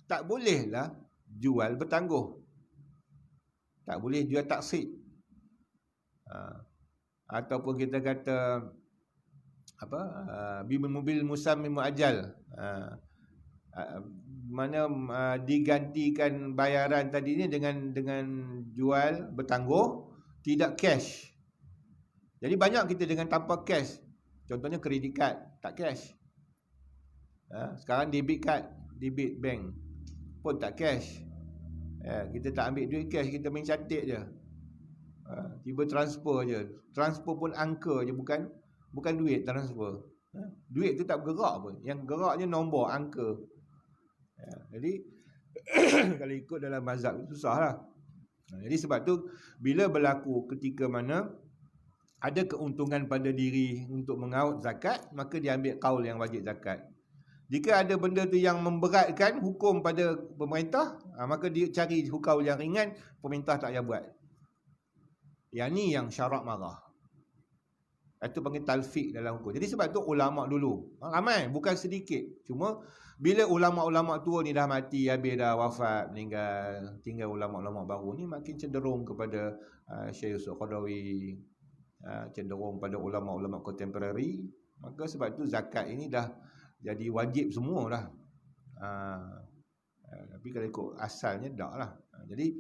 tak bolehlah jual bertangguh, tak boleh jual taksib, ataupun kita kata apa, mobil musammim muajjal, mana digantikan bayaran tadi ni dengan jual bertangguh, tidak cash. Jadi banyak kita dengan tanpa cash. Contohnya kredit card, tak cash. Sekarang debit card, debit bank pun tak cash. Kita tak ambil duit cash, kita main cantik je. Tiba transfer je. Transfer pun angka je, bukan duit transfer. Duit tu tak bergerak pun. Yang geraknya nombor, angka. Jadi kalau ikut dalam mazhab susahlah. Jadi sebab tu bila berlaku ketika mana ada keuntungan pada diri untuk mengaut zakat, maka dia ambil kaul yang wajib zakat. Jika ada benda tu yang memberatkan hukum pada pemerintah, maka dia cari kaul yang ringan, pemerintah tak payah buat. Yang ni yang syarak marah. Itu panggil talfiq dalam hukum. Jadi sebab tu ulama' dulu, ramai, bukan sedikit. Cuma bila ulama'-ulama' tua ni dah mati, habis dah wafat, meninggal, tinggal ulama'-ulama' baru ni makin cenderung kepada Syekh Yusuf Qaradawi, cenderung pada ulama'-ulama' contemporary. Maka sebab tu zakat ini dah jadi wajib semua dah. Tapi kalau ikut asalnya tak lah. Jadi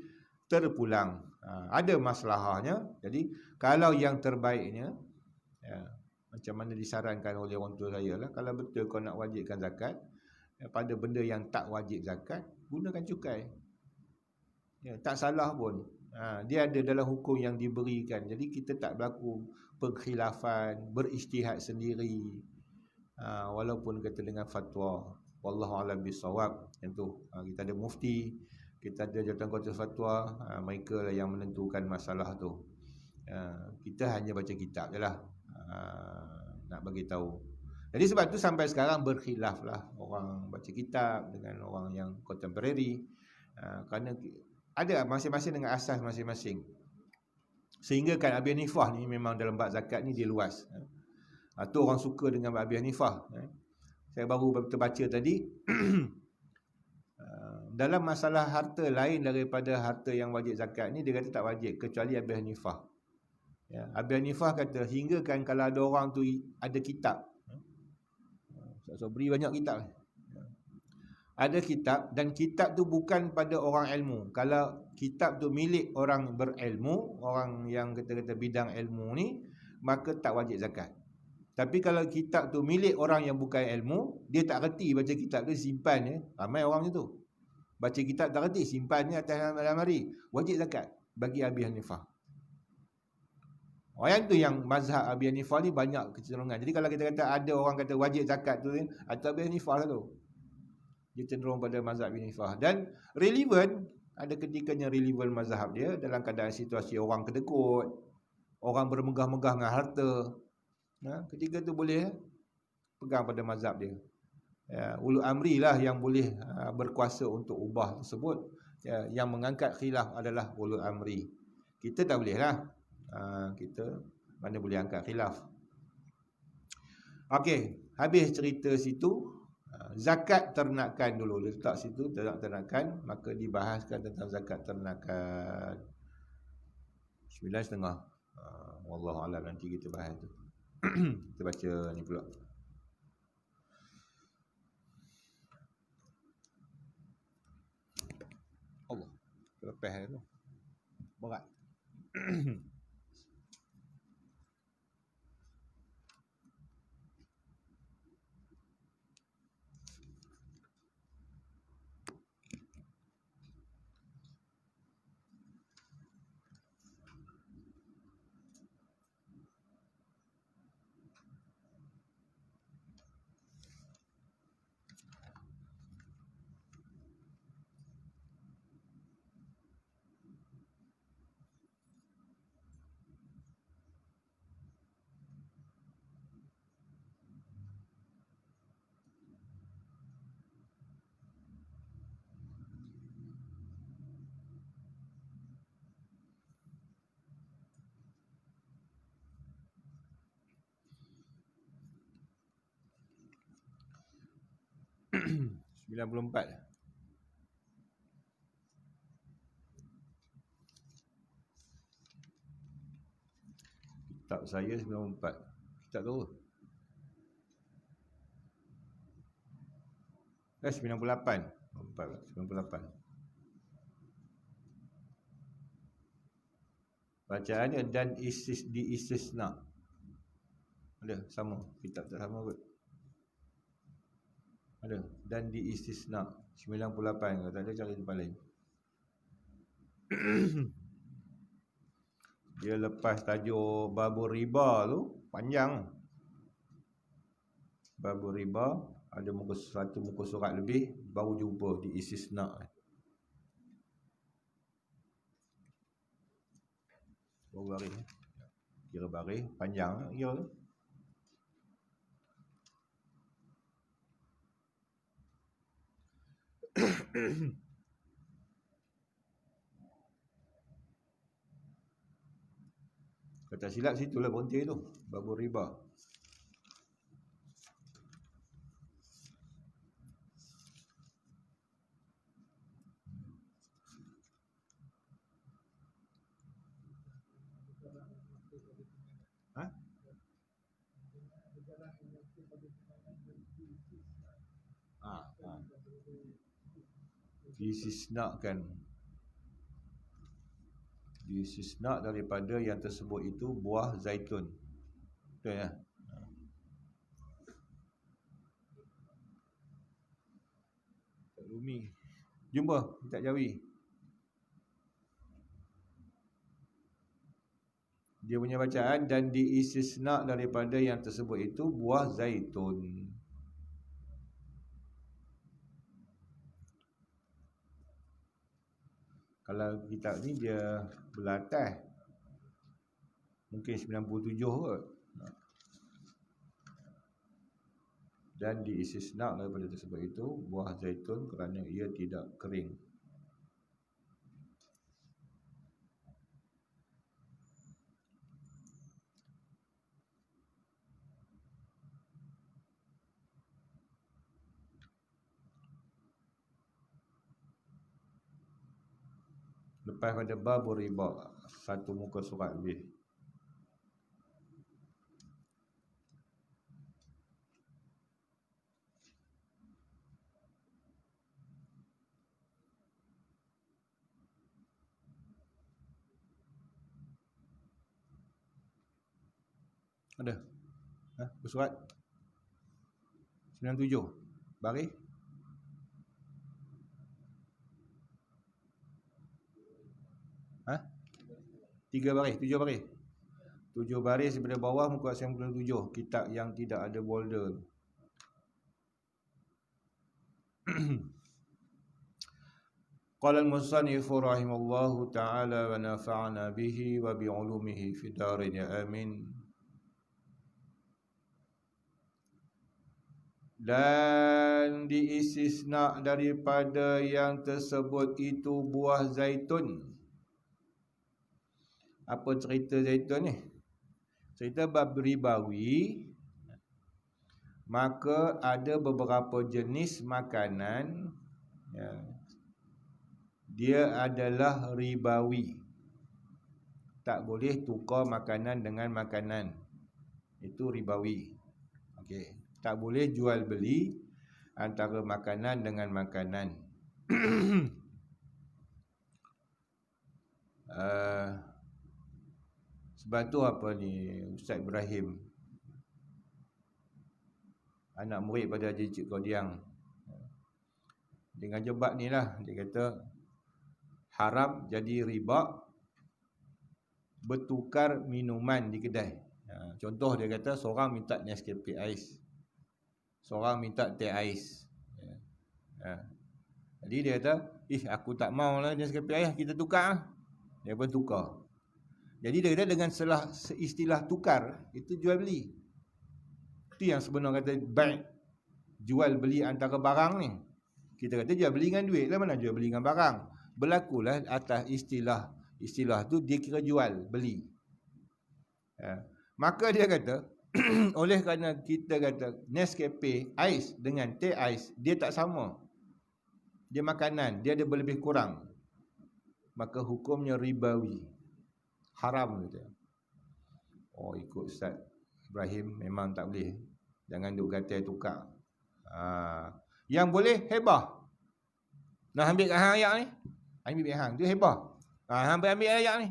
terpulang, ada masalahnya. Jadi kalau yang terbaiknya, macam mana disarankan oleh orang tua saya lah, kalau betul kau nak wajibkan zakat, pada benda yang tak wajib zakat, gunakan cukai. Tak salah pun. Dia ada dalam hukum yang diberikan. Jadi kita tak berlaku perkhilafan, berijtihad sendiri, walaupun kata dengan fatwa. Wallahu a'lam bissawab. Tentu kita ada mufti, kita ada jawatan kuasa fatwa, mereka lah yang menentukan masalah tu. Kita hanya baca kitab je lah, nak bagi tahu. Jadi sebab tu sampai sekarang berkhilaf lah orang baca kitab dengan orang yang contemporary, kerana ada masing-masing dengan asas masing-masing. Sehingga kan Abi Hanifah ni memang dalam bab zakat ni dia luas. Tu orang suka dengan Abi Hanifah. Saya baru terbaca tadi dalam masalah harta lain daripada harta yang wajib zakat ni, dia kata tak wajib kecuali Abi Hanifah. Abi Hanifah kata hingga kan kalau ada orang tu ada kitab, so beri banyak kitab, ada kitab, dan kitab tu bukan pada orang ilmu. Kalau kitab tu milik orang berilmu, orang yang kata-kata bidang ilmu ni, maka tak wajib zakat. Tapi kalau kitab tu milik orang yang bukan ilmu, dia tak reti baca kitab tu, simpan je. Ramai orang macam tu, baca kitab tak reti, simpan je atas lemari, wajib zakat bagi Abi Hanifah. Yang tu yang mazhab Abi Hanifah ni banyak kecenderungan. Jadi kalau kita kata ada orang kata wajib zakat tu, atau Abi Hanifah lah tu, dia cenderung pada mazhab Abi Hanifah. Dan relevan, ada ketikanya relevan mazhab dia dalam keadaan situasi orang kedekut, orang bermegah-megah dengan harta. Ketika tu boleh pegang pada mazhab dia. Ulul amri lah yang boleh berkuasa untuk ubah tersebut. Yang mengangkat khilaf adalah ulul amri. Kita tak boleh lah. Kita mana boleh angkat khilaf. Okey, habis cerita situ. Zakat ternakan dulu, letak situ ternakan, maka dibahaskan tentang zakat ternakan 9.30. Wallahu a'lam, nanti kita bahas tu. Kita baca ni pula. Allah, terlepas tu. Berat. 94. Kitab saya 94. Kitab tu 98. 98. Bacaannya dan istisna. Ada sama, kitab tak sama kot. Ada dan istisna 98. Kalau tak ada cari tempat lain. Dia lepas tajuk babur riba tu panjang. Babur riba ada satu muka surat lebih baru jumpa di istisna. Baru baris. Kira baris panjang kira tu. Kata silap situlah berhenti tu, babur riba. Ha? Disisnak daripada yang tersebut itu buah zaitun. Betul ya? Tak Rumi. Jumpa tak Jawi. Dia punya bacaan dan diistisna daripada yang tersebut itu buah zaitun. Kalau kitab ni dia belatas mungkin 97 kot. Dan diistisna daripada tersebut itu buah zaitun kerana ia tidak kering. Lepas pada babur riba, satu muka surat lebih. Ada? Bersurat 97 baris. Tiga baris, 7 baris. 7 baris daripada bawah muka 97, kitab yang tidak ada border. Qala al-musannif rahimallahu ta'ala wa nafa'ana bihi wa bi'ulumihi fi darin ya amin. Dan diistisna daripada yang tersebut itu buah zaitun. Apa cerita zaitun ni? Cerita bab ribawi. Maka ada beberapa jenis makanan ya, dia adalah ribawi. Tak boleh tukar makanan dengan makanan. Itu ribawi. Okey. Tak boleh jual beli antara makanan dengan makanan. Sebab tu apa ni Ustaz Ibrahim, anak murid pada Haji Cik Kodiang, dengan jebat ni lah, dia kata haram jadi riba bertukar minuman di kedai. Contoh dia kata seorang minta Nescafe Ais, seorang minta teh ais. Jadi dia kata, aku tak mau lah Nescafe Ais, kita tukar. Dia pun tukar. Jadi dia kata dengan istilah tukar, itu jual beli. Itu yang sebenar kata baik, jual beli antara barang ni. Kita kata jual beli dengan duit lah, mana jual beli dengan barang. Berlakulah atas istilah tu dia kira jual beli. Maka dia kata oleh kerana kita kata Nescafe ais dengan teh ais, dia tak sama. Dia makanan, dia ada lebih kurang. Maka hukumnya ribawi. Haram kata. Oh, ikut Ustaz Ibrahim memang tak boleh. Jangan duk kata tukar. Yang boleh hebah. Nak ambil kat hang ayat ni. Ambil kat hang. Dia hebah. Hang ambil ayat ni.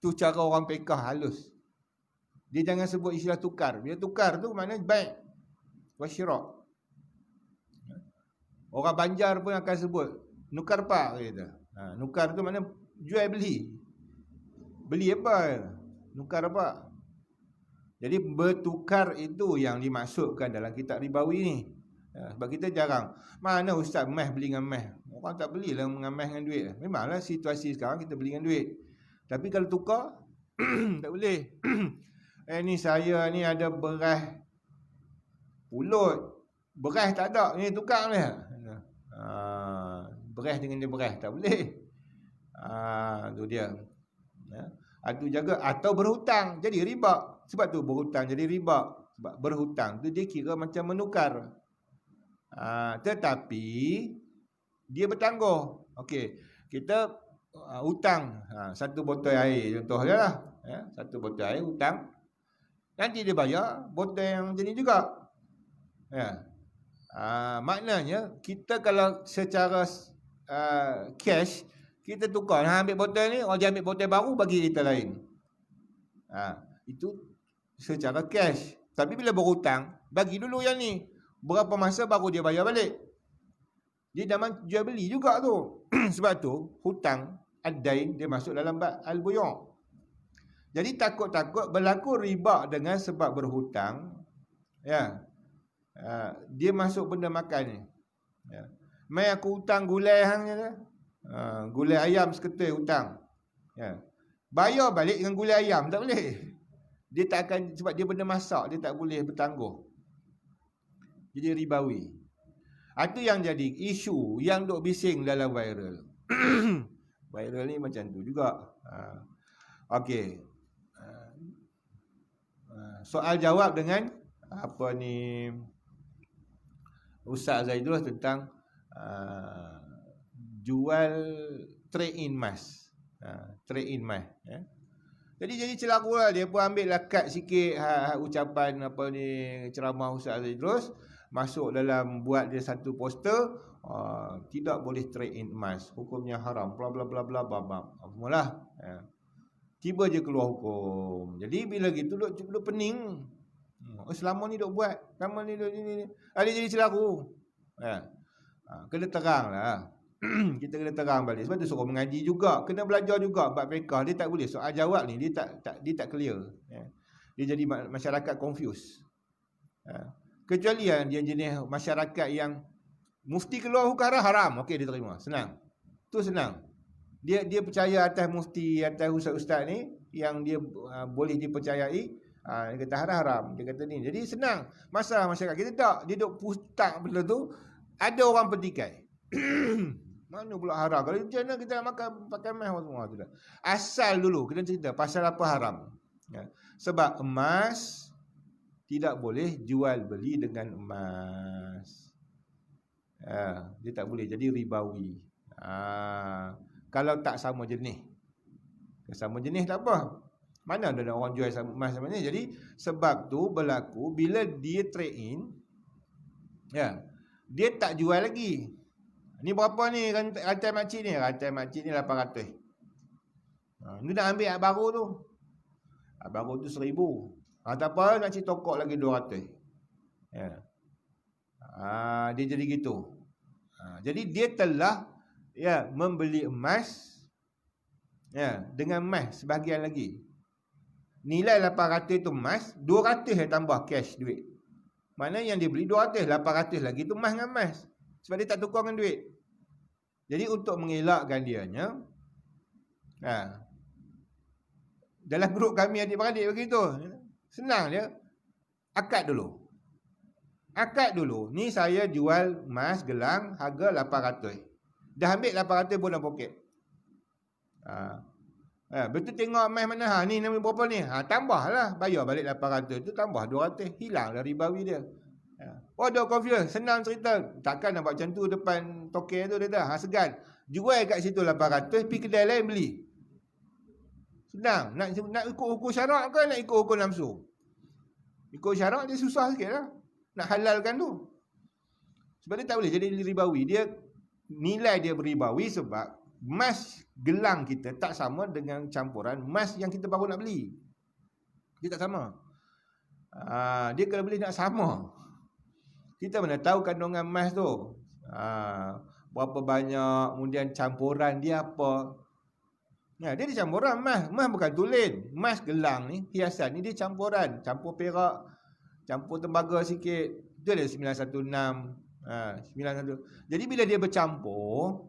Tu cara orang pekah halus. Dia jangan sebut istilah tukar. Bila tukar tu maknanya baik. Wasyirak. Orang Banjar pun akan sebut nukar pak kata. Nukar tu maknanya jual beli. Beli apa? Nukar apa? Jadi bertukar itu yang dimaksudkan dalam kitab ribawi ni. Sebab kita jarang. Mana ustaz meh beli dengan meh? Orang tak belilah dengan meh dengan duit. Memanglah situasi sekarang kita beli dengan duit. Tapi kalau tukar tak boleh. Ni saya ni ada beras pulut. Beras tak ada. Ni tukar ni. Beras dengan dia beras tak boleh. Tu dia. Itu jaga atau berhutang jadi riba. Sebab tu berhutang jadi riba. Sebab berhutang tu dia kira macam menukar. Tetapi dia bertangguh. Okey, kita hutang satu botol air contoh je lah. Satu botol air hutang. Nanti dia bayar botol yang jenis juga. Maknanya kita kalau secara cash kita tukar, ambil botol ni, orang dia ambil botol baru bagi kita lain. Itu secara cash. Tapi bila berhutang, bagi dulu yang ni. Berapa masa baru dia bayar balik. Dia zaman jual beli juga tu. Sebab tu hutang ad-dain dia masuk dalam bab al-buyu'. Jadi takut-takut berlaku riba dengan sebab berhutang. Dia masuk benda makan ni. Mai aku hutang gulai hang je. Gulai ayam seketul hutang. Bayar balik dengan gulai ayam tak boleh. Dia tak akan, sebab dia benda masak, dia tak boleh bertangguh. Jadi ribawi. Itu yang jadi isu yang duk bising dalam viral. Viral ni macam tu juga. Okey. Soal jawab dengan apa ni Ustaz Zaidullah tentang jual trade in emas. Trade in emas, Jadi celaru lah. Dia pun ambil lakat sikit ucapan apa ni ceramah Ustaz Zaidullah, masuk dalam, buat dia satu poster, tidak boleh trade in emas, hukumnya haram, bla bla bla bla bla. Apalah. Tiba je keluar hukum. Jadi bila gitu duk pening. Selama ni duk buat, selama ni duk ni. Dia jadi celaru. Kena terang lah. Kita kena terang balik. Sebab tu suruh mengaji juga, kena belajar juga bab fiqh. Dia tak boleh soal jawab ni dia tak clear. Dia jadi masyarakat confused. Kecuali dia jenis masyarakat yang mufti keluar hukum haram, okey dia terima, senang. Tu senang. Dia percaya atas mufti, atas ustaz-ustaz ni yang dia boleh dipercayai. Dia kata haram, dia kata ni. Jadi senang. Masalah masyarakat kita tak, dia duk pustak benda tu. Ada orang petikai. Mana pula haram? Kalau macam mana kita nak makan pakai emas semua tu dah. Asal dulu kita cerita pasal apa haram. Sebab emas tidak boleh jual beli dengan emas. Dia tak boleh, jadi ribawi. Kalau tak sama jenis. Kalau sama jenis tak apa. Mana ada orang jual emas sama jenis. Jadi sebab tu berlaku bila dia trade in, dia tak jual lagi. Ni berapa ni rantai makcik ni? Rantai makcik ni 800. Ni nak ambil hak baru tu. Hak baru tu 1000. Tak apa, makcik tokok lagi 200. Dia jadi gitu. Jadi dia telah membeli emas dengan emas sebahagian lagi. Nilai 800 tu emas, 200 yang tambah cash duit. Mana yang dia beli 200, 800 lagi tu emas dengan emas. Sebab dia tak tukar dengan duit. Jadi untuk mengelakkan dianya, dalam grup kami adik-beradik begitu. Senang dia. Akad dulu. Ni saya jual emas gelang harga 800. Dah ambil 800 pun dalam poket. Betul tengok emas mana, ni nama berapa ni, tambahlah, bayar balik 800 tu, tambah 200, hilang dah ribawi dia. Dah confuse, senang cerita, takkan nak buat macam tu depan token tu, dia dah segan, jual kat situ 800, pergi kedai lain beli. Senang, nak ikut hukum syarak ke nak ikut hukum nafsu? Ikut syarak dia susah sikit lah, nak halalkan tu. Sebab dia tak boleh jadi ribawi. Dia nilai dia beribawi sebab emas gelang kita tak sama dengan campuran emas yang kita baru nak beli. Dia tak sama. Dia kalau beli nak sama. Kita mana tahu kandungan emas tu. Berapa banyak, kemudian campuran dia apa. Dia campuran emas. Emas bukan tulen. Emas gelang ni, hiasan ni dia campuran. Campur perak, campur tembaga sikit. Itu ada 916. 91. Jadi bila dia bercampur,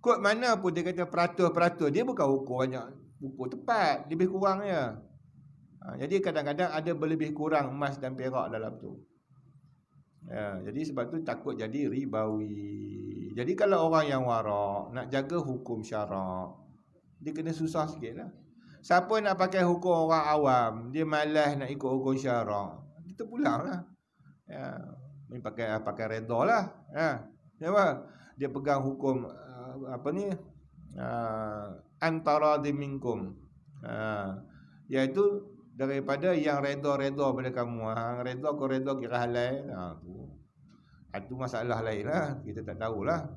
kod mana pun dia kata peratus-peratus, dia bukan ukur banyak, ukur tepat, lebih kurang je. Jadi kadang-kadang ada berlebih kurang emas dan perak dalam tu. Jadi sebab tu takut jadi ribawi. Jadi kalau orang yang warak nak jaga hukum syarak, dia kena susah sikit lah. Siapa nak pakai hukum orang awam, dia malas nak ikut hukum syarak, dia terpulang lah. Ini pakai redha lah. Dia pegang hukum antara diminkum, iaitu daripada yang redha-redha pada kamu. Redha ke redha kira halal. Itu masalah lain lah, kita tak tahulah.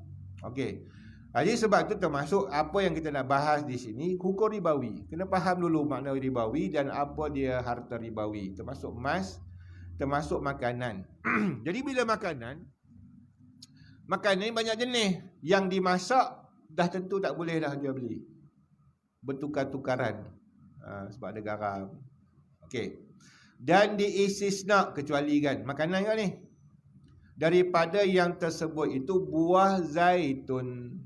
Okey. Jadi sebab tu termasuk apa yang kita nak bahas di sini, hukum ribawi. Kena faham dulu makna ribawi dan apa dia harta ribawi, termasuk emas, termasuk makanan. Jadi bila makanan ni banyak jenis. Yang dimasak dah tentu tak boleh dah dia beli, bertukar-tukaran, sebab ada garam. Okey. Dan diistisna, kecuali kan makanan kan ni, daripada yang tersebut itu buah zaitun.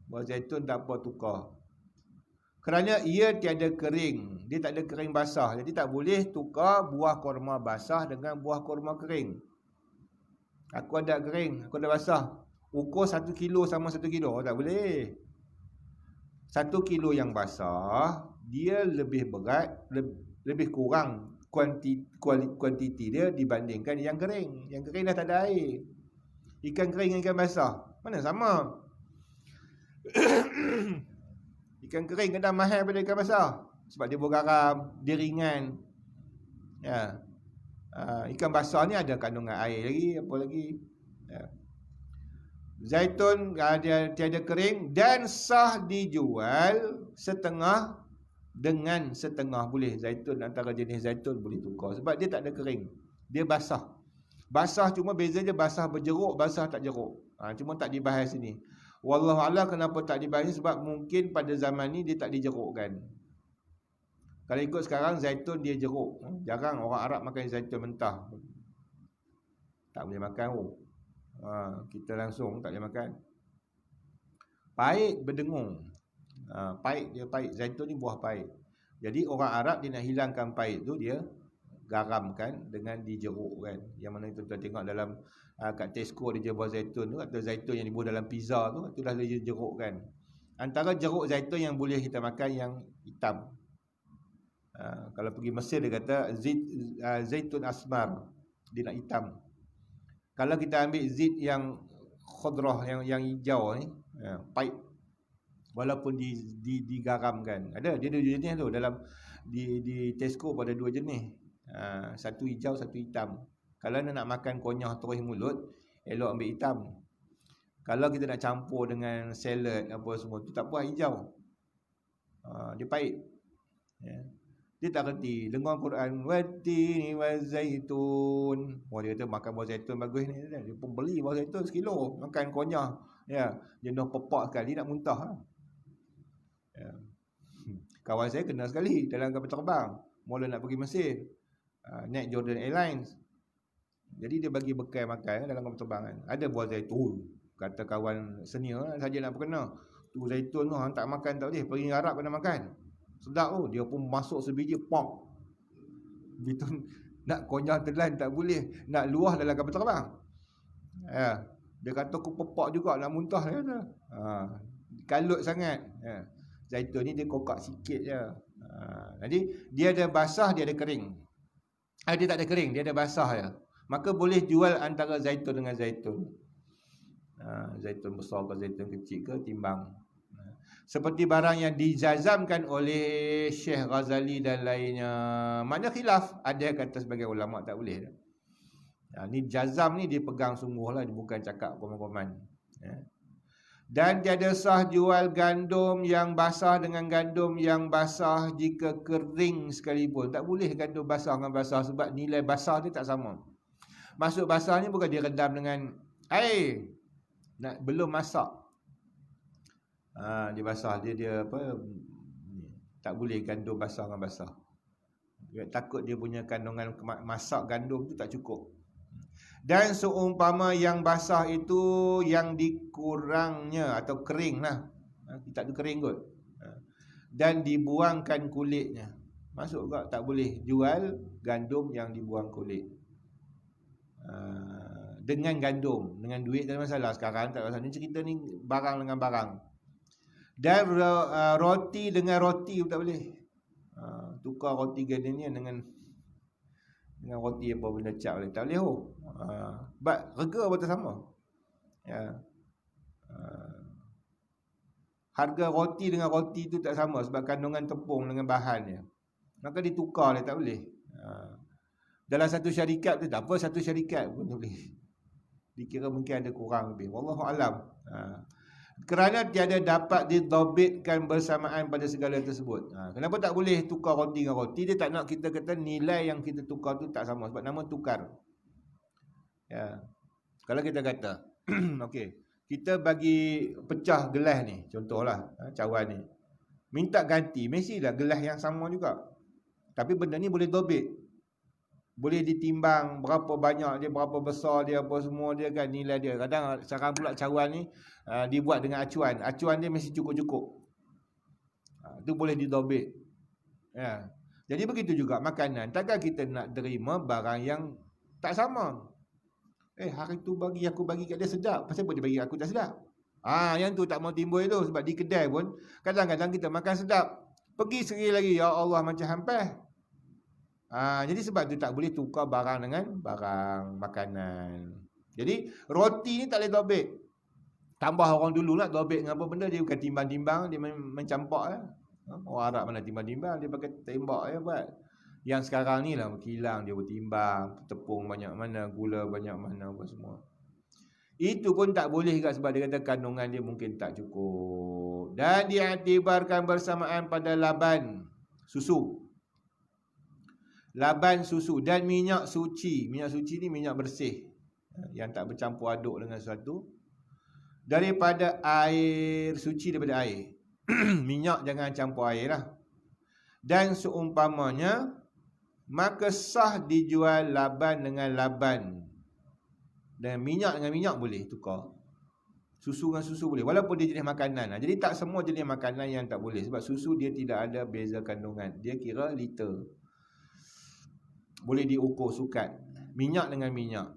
Buah zaitun tak apa tukar, kerana ia tiada kering. Dia tak ada kering basah. Jadi tak boleh tukar buah korma basah dengan buah korma kering. Aku ada kering, aku ada basah, ukur 1 kilo sama 1 kilo, tak boleh. 1 kilo yang basah, dia lebih berat, lebih kurang kuantiti dia dibandingkan yang kering. Yang kering dah tak ada air. Ikan kering dengan ikan basah, mana sama? Ikan kering kadang mahal daripada ikan basah sebab dia bergaram, dia ringan. Ikan basah ni ada kandungan air lagi, apa lagi. Zaitun dia tiada kering dan sah dijual setengah dengan setengah. Boleh zaitun, antara jenis zaitun boleh tukar sebab dia tak ada kering, dia basah. Basah cuma beza je, basah berjeruk, basah tak jeruk. Cuma tak dibahas sini. Wallahualam kenapa tak dibahas ni, sebab mungkin pada zaman ni dia tak dijerukkan. Kalau ikut sekarang zaitun dia jeruk. Jarang orang Arab makan zaitun mentah. Tak boleh makan. Kita langsung tak boleh makan. Pahit berdengung. Pahit dia pahit. Zaitun ni buah pahit. Jadi orang Arab dia nak hilangkan pahit tu, dia garamkan dengan dijerukkan. Yang mana tuan-tuan tengok dalam kat Tesco dia jual zaitun tu, atau zaitun yang dibuat dalam pizza tu, itulah dia jerukkan. Antara jeruk zaitun yang boleh kita makan yang hitam. Kalau pergi Mesir dia kata zaitun asmar, dia nak hitam. Kalau kita ambil zait yang khudrah, yang hijau ni, pahit, walaupun digaramkan. Ada, dia ada dua jenis tu dalam di Tesco pada dua jenis. Satu hijau, satu hitam. Kalau nak makan konyah terus mulut, elok ambil hitam. Kalau kita nak campur dengan salad apa semua tu, tak apa hijau. Dia pahit. Dia tak reti dengar Quran watini wazaitun. Dia kata makan buah zaitun bagus ni. Dia pun beli buah zaitun sekilo, makan konyah. Dia nak pepak sekali, nak muntah. Kawan saya kena sekali dalam kapal terbang, mula nak pergi Mesir, naik Jordan Airlines. Jadi dia bagi bekal makan dalam kapal terbangan. Ada buah zaitun. Kata kawan senior saja nak berkena, tu zaitun tu hang tak makan tak boleh, pergi Arab kena makan. Sedap tu. Dia pun masuk sebiji pop. Begitu nak konyah telan tak boleh, nak luah dalam kapal terbang. Dia kata aku pepak juga nak muntah dia kata. Kalut sangat. Zaitun ni dia kokak sikit je. Jadi dia ada basah, dia ada kering. Dia tak ada kering, dia ada basah je. Maka boleh jual antara zaitun dengan zaitun. Zaitun besar ke zaitun kecil ke, timbang. Seperti barang yang dijazamkan oleh Syekh Ghazali dan lainnya. Makna khilaf. Ada yang kata sebagai ulama tak boleh. Ni jazam ni dia pegang sungguh lah, dia bukan cakap komen-komen. Dan tiada sah jual gandum yang basah dengan gandum yang basah jika kering sekalipun. Tak boleh gandum basah dengan basah sebab nilai basah dia tak sama. Maksud basah ni bukan dia redam dengan air, belum masak. Dia basah, dia apa, tak boleh gandum basah dengan basah. Takut dia punya kandungan masak gandum tu tak cukup. Dan seumpama yang basah itu yang dikurangnya atau kering lah, tak ada kering kot, dan dibuangkan kulitnya, masuk juga tak boleh jual gandum yang dibuang kulit. Dengan gandum, dengan duit tak ada masalah. Sekarang tak ada masalah. Ni cerita ni barang dengan barang. Dan roti dengan roti pun tak boleh. Tukar roti gardenia dengan roti apa benda cap boleh. Tak boleh. Sebab harga pun tak sama. Harga roti dengan roti tu tak sama sebab kandungan tepung dengan bahannya. Maka ditukar dia tak boleh. Dalam satu syarikat tu tak apa, satu syarikat pun tak boleh. Dikira mungkin ada kurang lebih. Wallahu alam. Kerana tiada dapat didabitkan bersamaan pada segala tersebut. Kenapa tak boleh tukar roti dengan roti? Dia tak nak kita kata nilai yang kita tukar tu tak sama sebab nama tukar. Kalau kita kata okey, kita bagi pecah gelas ni, contohlah cawan ni, minta ganti, mestilah gelas yang sama juga. Tapi benda ni boleh dobit, boleh ditimbang berapa banyak dia, berapa besar dia, apa semua dia kan, nilai dia. Kadang sekarang pula cawan ni dibuat dengan acuan. Acuan dia mesti cukup-cukup. Itu boleh didobit. Jadi begitu juga makanan. Takkan kita nak terima barang yang tak sama. Hari tu aku bagi kat dia sedap, pasal apa dia bagi aku tak sedap? Yang tu tak mau timbul tu. Sebab di kedai pun kadang-kadang kita makan sedap, pergi sekali lagi, ya Allah macam hampir. Jadi sebab tu tak boleh tukar barang dengan barang makanan. Jadi roti ni tak boleh dobit. Tambah orang dulu nak dobit dengan apa benda, dia bukan timbang-timbang, dia mencampak lah. Orang Arab mana timbang-timbang, dia pakai tembak je buat. Yang sekarang ni lah kilang, dia bertimbang, tepung banyak mana, gula banyak mana, apa semua. Itu pun tak boleh juga sebab dia kata kandungan dia mungkin tak cukup. Dan diiktibarkan bersamaan pada laban susu. Laban susu dan minyak suci. Minyak suci ni minyak bersih, yang tak bercampur aduk dengan sesuatu. Daripada air, suci daripada air. Minyak jangan campur air lah. Dan seumpamanya, maka sah dijual laban dengan laban. Dan minyak dengan minyak boleh tukar. Susu dengan susu boleh, walaupun dia jenis makanan. Jadi tak semua jenis makanan yang tak boleh. Sebab susu dia tidak ada beza kandungan, dia kira liter, boleh diukur sukat. Minyak dengan minyak.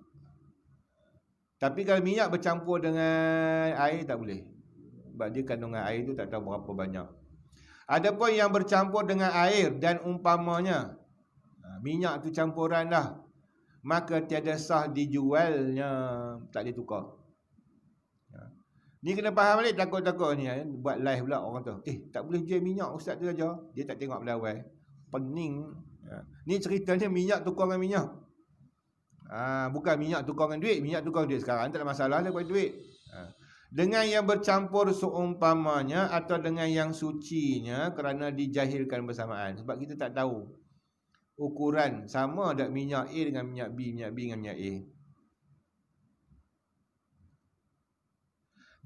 Tapi kalau minyak bercampur dengan air tak boleh, sebab dia kandungan air tu tak tahu berapa banyak. Adapun yang bercampur dengan air dan umpamanya minyak tu campuran dah, maka tiada sah dijualnya, tak ditukar. Ni kena faham balik, takut-takut ni buat live pula orang tu. Tak boleh jual minyak ustaz tu aja. Dia tak tengok belawai. Pening. Ni ceritanya minyak tukar dengan minyak. Bukan minyak tukar dengan duit. Minyak tukar dengan duit sekarang tak ada masalah lah buat duit. Dengan yang bercampur seumpamanya atau dengan yang sucinya kerana dijahilkan bersamaan. Sebab kita tak tahu ukuran sama tak minyak A dengan minyak B, minyak B dengan minyak A.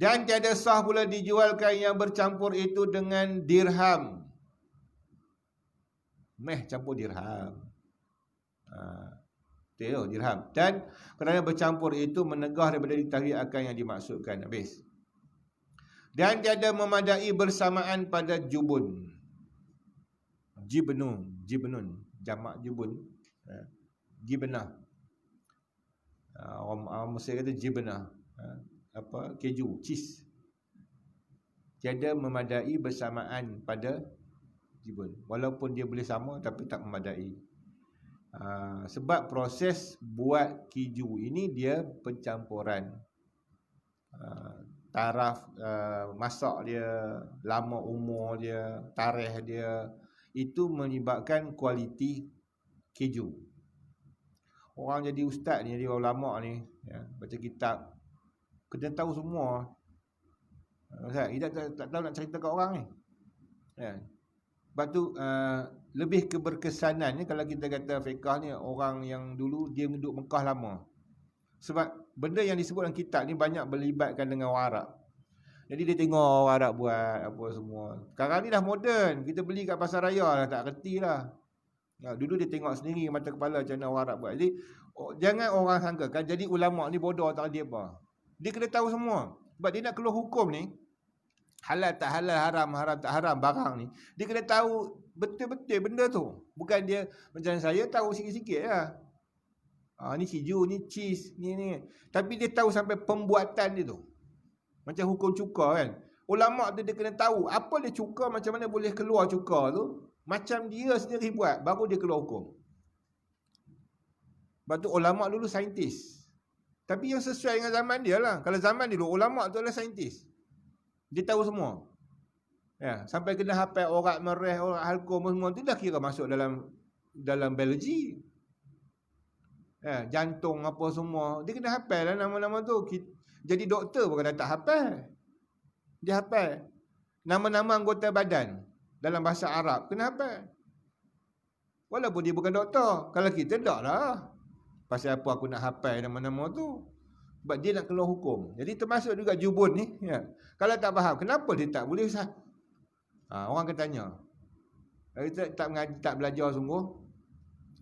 Dan tiada sah pula dijualkan yang bercampur itu dengan dirham. Campur dirham. Dirham. Dan kerana bercampur itu menegah daripada ditahui akan yang dimaksudkan. Habis. Dan tiada memadai bersamaan pada jubun. Jibnun, jamak jubun. Jibnah. Orang Mesir kata jibnah. Keju, cheese. tiada memadai bersamaan pada jibun. Walaupun dia boleh sama tapi tak memadai. Sebab proses buat kiju ini dia pencampuran taraf, masak dia, lama umur dia, tarikh dia, itu menyebabkan kualiti keju. Orang jadi ustaz ni, jadi ulama ni, baca kitab, kena tahu semua. Kita tak tahu nak cerita kat orang ni. Sebab tu lebih keberkesanan ni kalau kita kata fiqah ni, orang yang dulu dia duduk Mekah lama. Sebab benda yang disebut dalam kitab ni banyak berlibatkan dengan orang Arab. Jadi dia tengok orang Arab buat apa semua. Sekarang ni dah moden, kita beli kat pasar raya lah, tak kerti lah. Dulu dia tengok sendiri mata kepala macam mana orang Arab buat. Jadi jangan orang sangkakan jadi ulama ni bodoh tak dia apa. Dia kena tahu semua. Sebab dia nak keluar hukum ni, halal tak halal, haram tak haram barang ni, dia kena tahu betul-betul benda tu. Bukan dia macam saya tahu sikit-sikit lah. Ni keju, ni cheese, ni. Tapi dia tahu sampai pembuatan dia tu. Macam hukum cuka kan. Ulama tu dia kena tahu apa dia cuka, macam mana boleh keluar cuka tu. Macam dia sendiri buat, baru dia keluar hukum. Sebab tu ulama dulu saintis. Tapi yang sesuai dengan zaman dia lah. Kalau zaman dulu, ulama tu adalah saintis. Dia tahu semua. Sampai kena hafal orat mereh, orat halkum semua tu dah kira masuk dalam biologi. Jantung apa semua, dia kena hafal lah nama-nama tu. Jadi doktor pun kena tak hafal. Dia hafal nama-nama anggota badan dalam bahasa Arab, kena hafal. Walaupun dia bukan doktor. Kalau kita tak lah. Pasal apa aku nak hafal nama-nama tu? Sebab dia nak keluar hukum. Jadi termasuk juga jubun ni. Kalau tak faham, kenapa dia tak boleh sah? Orang akan tanya. Kalau kita tak belajar sungguh,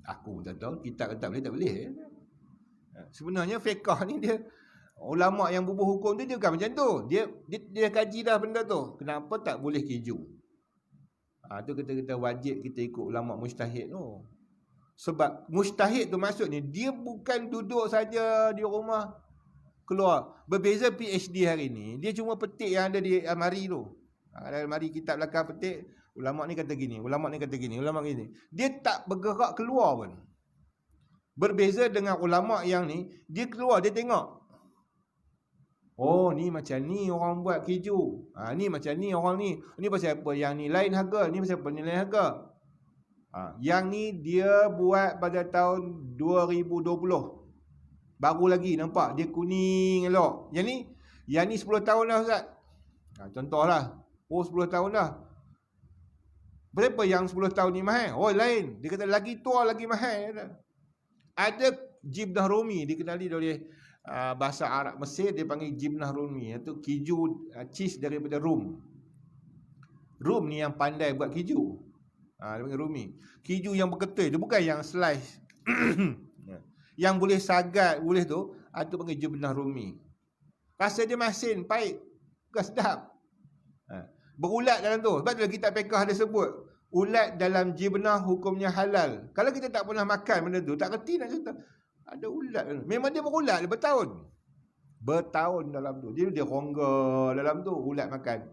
aku tak tahu, kita tak boleh. Sebenarnya fiqah ni dia, ulama yang bubuh hukum tu dia bukan macam tu. Dia kaji dah benda tu. Kenapa tak boleh keju? Tu kita wajib kita ikut ulama mujtahid tu. Sebab mujtahid tu maksudnya dia bukan duduk saja di rumah keluar. Berbeza PhD hari ni, dia cuma petik yang ada di almari tu. Ada almari kitab belakang petik, ulama ni kata gini, ulama ni kata gini, ulama gini. Dia tak bergerak keluar pun. Berbeza dengan ulama yang ni, dia keluar, dia tengok. Oh, ni macam ni orang buat keju. Ni macam ni orang ni. Ni pasal apa? Yang ni lain harga, ni pasal apa? Ni lain harga. Yang ni dia buat pada tahun 2020. Baru lagi nampak dia kuning elok. Yang ni 10 tahun dah Ustaz. Contohlah. 10 tahun dah. Berapa yang 10 tahun ni mahal? Lain. Dia kata lagi tua lagi mahal. Ada Jibnah Rumi dikenali oleh bahasa Arab Mesir, dia panggil Jibnah Rumi. Itu keju cheese daripada Rum. Rum ni yang pandai buat keju. Dia panggil Rumi. Keju yang berketul, dia bukan yang slice. Yang boleh sagat, boleh tu, itu panggil Jibnah Rumi. Rasa dia masin, pahit, bukan sedap. Berulat dalam tu. Sebab dalam kitab fiqh ada sebut, ulat dalam jibnah hukumnya halal. Kalau kita tak pernah makan benda tu, tak kerti nak cerita. Ada ulat. Memang dia berulat bertahun. Bertahun dalam tu. Dia rongga dalam tu, ulat makan.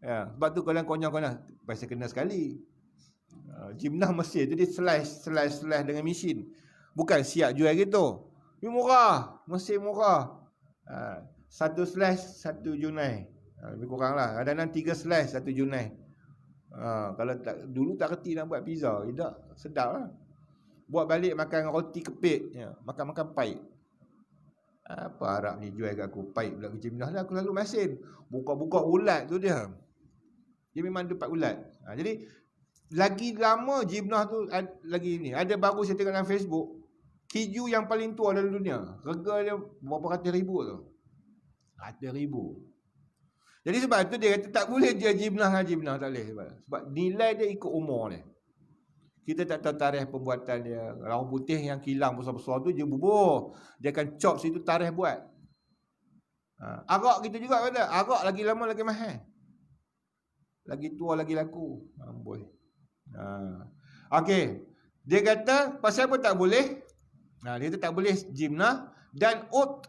Sebab tu kalau konyang-konyang, pasti kena sekali. Jibnah Mesir tu dia slice dengan mesin. Bukan siap jual gitu. Ini murah. Mesir murah. Satu slice, 1 junai. Lebih kurang lah. Kadang-kadang 3 slice, 1 junai. Kalau dulu tak kerti nak buat pizza. Tak, sedap lah. Buat balik makan roti kepit. Makan-makan pahit. Apa Arab ni jual kat aku pahit pula ke Jibnah lah. Aku lalu masin. Buka-buka ulat tu dia. Dia memang dapat ulat. Jadi lagi lama Jibnah tu lagi ni. Ada baru saya tengok dalam Facebook. Keju yang paling tua dalam dunia. Harga dia berapa ratus ribu tu. Ratus ribu. Jadi sebab tu dia kata tak boleh dia Jibnah tak boleh. Sebab nilai dia ikut umur dia. Kita tak tahu tarikh pembuatan dia. Orang putih yang kilang besar-besar tu dia bubuh. Dia akan chop situ tarikh buat. Arak kita juga kata. Arak lagi lama lagi mahal. Lagi tua lagi laku. Amboi. Okey. Dia kata pasal apa tak boleh? Dia kata tak boleh Jibnah dan ut.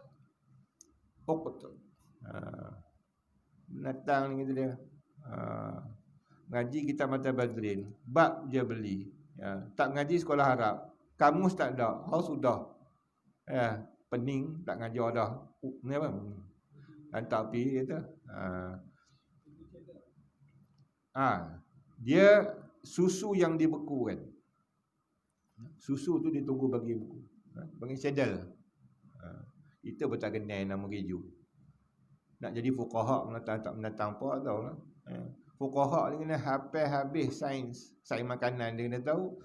Binatang ni kata dia. Ngaji kitab Mata Badrin, bab je beli. Tak ngaji sekolah Arab. Kamus tak ada. Sudah. Pening tak ngajar dah. Ni apa? Hantar pi kata. Dia susu yang dibekukan. Susu tu ditunggu bagi beku. Bagi cedal. Itu betul kenal nama keju. Nak jadi fuqaha menatang apa tahu lah. Fuqaha ni kena habis sains makanan dia kena tahu.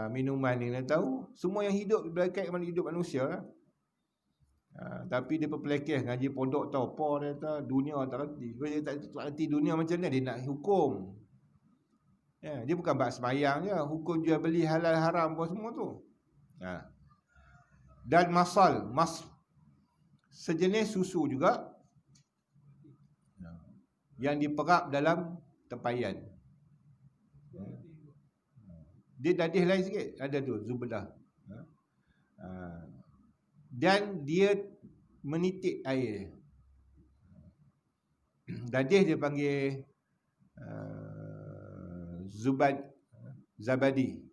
Minuman dia kena tahu. Semua yang hidup berkait dengan hidup manusia lah. Tapi dia perpelekeh ngaji pondok tahu apa dia tahu, dunia tak reti. Dia tak reti dunia macam mana dia nak hukum. Dia bukan bab sembahyang je, hukum jual beli halal haram apa semua tu. Dan masal, sejenis susu juga yang diperap dalam tempayan. Dia dadih lain sikit, ada tu zubdah. Dan dia menitik air. Dadih dia panggil Zabadi.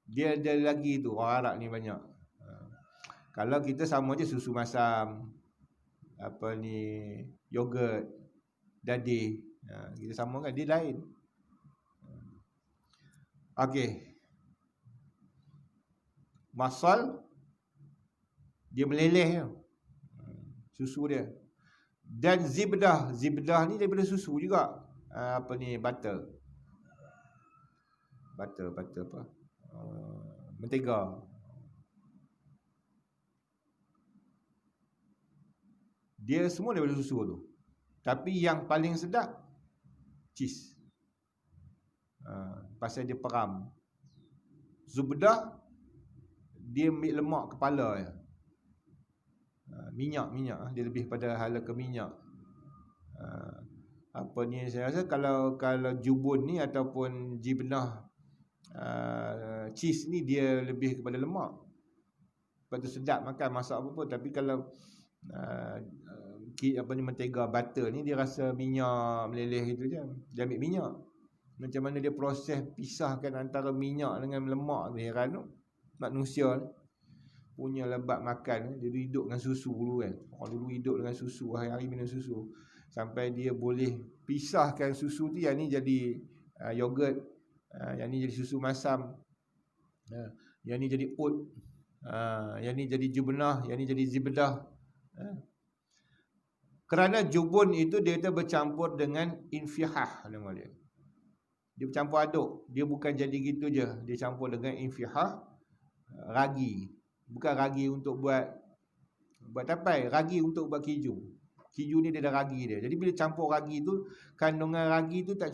Dia ada lagi tu, orang Arab ni banyak. Kalau kita sama je susu masam, yogurt, dadih, kita sama kan, dia lain. Okey. Masal dia meleleh susu dia. Dan zibdah ni daripada susu juga. Butter apa? Mentega. Dia semua daripada susu tu. Tapi yang paling sedap cheese. Pasal dia peram. Zubdah dia ambil lemak kepala je. Minyak dia lebih pada hala ke minyak. Saya rasa kalau jubun ni ataupun jibnah cheese ni dia lebih kepada lemak. Lepas tu sedap makan, masak apa pun. Tapi kalau mentega butter ni dia rasa minyak meleleh gitu je. Dia ambil minyak. Macam mana dia proses pisahkan antara minyak dengan lemak tu, heran tu. Manusia ni punya lebat makan, dia hidup dengan susu dulu kan. Orang dulu hidup dengan susu, hari-hari minum susu. Sampai dia boleh pisahkan susu tu, yang ni jadi yogurt, yang ni jadi susu masam, yang ni jadi oat, yang ni jadi jubnah, yang ni jadi zibdah. Kerana jubun itu dia bercampur dengan infihah nama dia. Dia bercampur aduk. Dia bukan jadi gitu je. Dia campur dengan infihah, ragi. Bukan ragi untuk buat tapai, ragi untuk buat keju. Keju ni dia ada ragi dia. Jadi bila campur ragi tu, kandungan ragi tu tak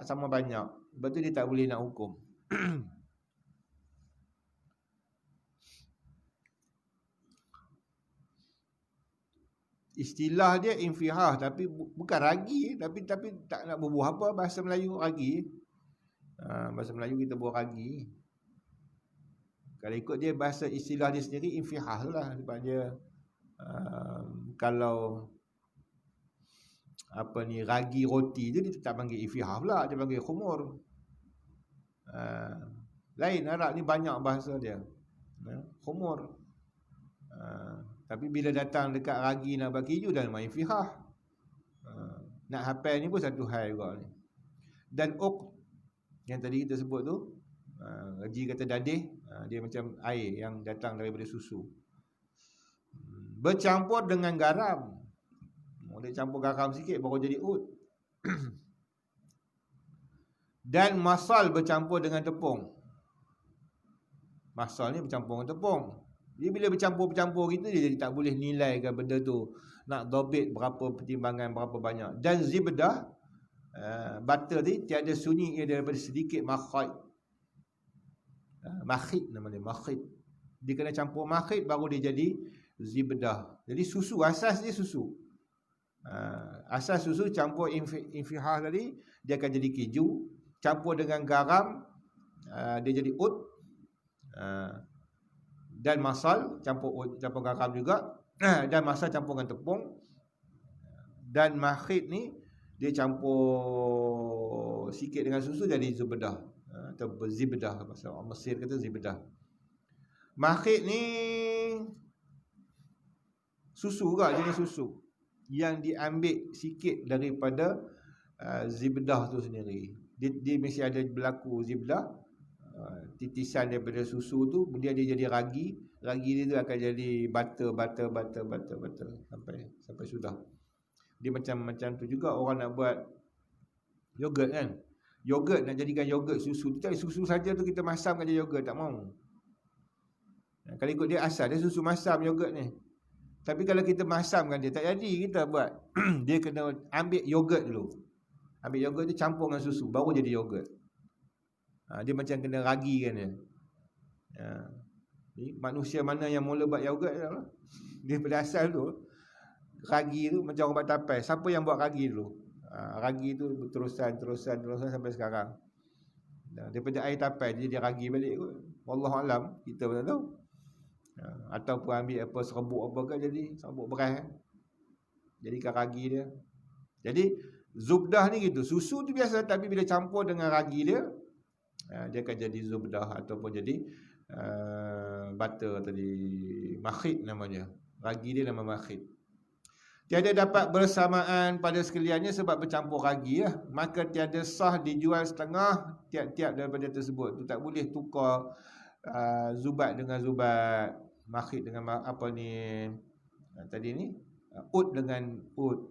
sama banyak. Sebab tu dia tak boleh nak hukum. Istilah dia infihah, tapi bukan ragi, tapi tak nak berbuah apa bahasa Melayu ragi. Bahasa Melayu kita buat ragi. Kalau ikut dia bahasa istilah dia sendiri infihah lah. Sebab dia kalau ragi roti tu dia tak panggil infihah pula, dia panggil khumur. Lain, Arab ni banyak bahasa dia. Khumur. Tapi bila datang dekat ragi nak bagi keju dah nama infihah. Nak hafal ni pun satu hal juga ni. Dan yang tadi kita sebut tu, Haji kata dadih, dia macam air yang datang daripada susu. Bercampur dengan garam. Dia campur garam sikit baru jadi oat. Dan masal bercampur dengan tepung. Masal ni bercampur dengan tepung. Dia bila bercampur-campur gitu, dia jadi tak boleh nilaikan benda tu. Nak dobit berapa pertimbangan, berapa banyak. Dan zibdah, butter ni tiada sunyi ia daripada sedikit makhid. Makhid nama dia, makhid. Dia kena campur makhid baru dia jadi zibdah. Jadi susu, asas dia susu. Asas susu campur infihah tadi, dia akan jadi keju. Campur dengan garam, dia jadi oat. Dan masal campur garam juga, Dan masa campur dengan tepung. Dan makhit ni dia campur sikit dengan susu jadi zubedah, atau zibedah, bahasa orang Mesir kata zibedah. Makhit ni susu juga, jenis susu yang diambil sikit daripada zibedah tu sendiri. Dia mesti ada berlaku zibedah, titisan daripada susu tu dia jadi ragi dia tu akan jadi butter sampai sudah. Dia macam tu juga orang nak buat yogurt kan. Yogurt nak jadikan yogurt susu tu, tak susu saja tu kita masamkan jadi yogurt, tak mau. Kalau ikut dia asal dia susu masam yogurt ni. Tapi kalau kita masamkan dia tak jadi kita buat. Dia kena ambil yogurt dulu. Ambil yogurt tu campur dengan susu baru jadi yogurt. Dia macam kena ragikan dia. Ni manusia mana yang mula buat yogurt lah. Dia pada asal tu ragi tu macam orang buat tapai. Siapa yang buat ragi dulu? Ragi tu terusan sampai sekarang. Daripada air tapai dia ragi balik kot. Wallahualam, kita pun tak tahu. Ataupun ambil apa serbuk apa ke jadi serbuk beras. Jadikan ragi dia. Jadi zubdah ni gitu. Susu tu biasa, tapi bila campur dengan ragi dia, dia akan jadi zubdah ataupun jadi butter tadi, makhit namanya. Ragi dia nama makhit. Tiada dapat bersamaan pada sekaliannya sebab bercampur ragi lah. Maka tiada sah dijual setengah tiap-tiap daripada tersebut. Tu tak boleh tukar zubat dengan zubat, makhit dengan apa ni tadi ni, ud dengan ud,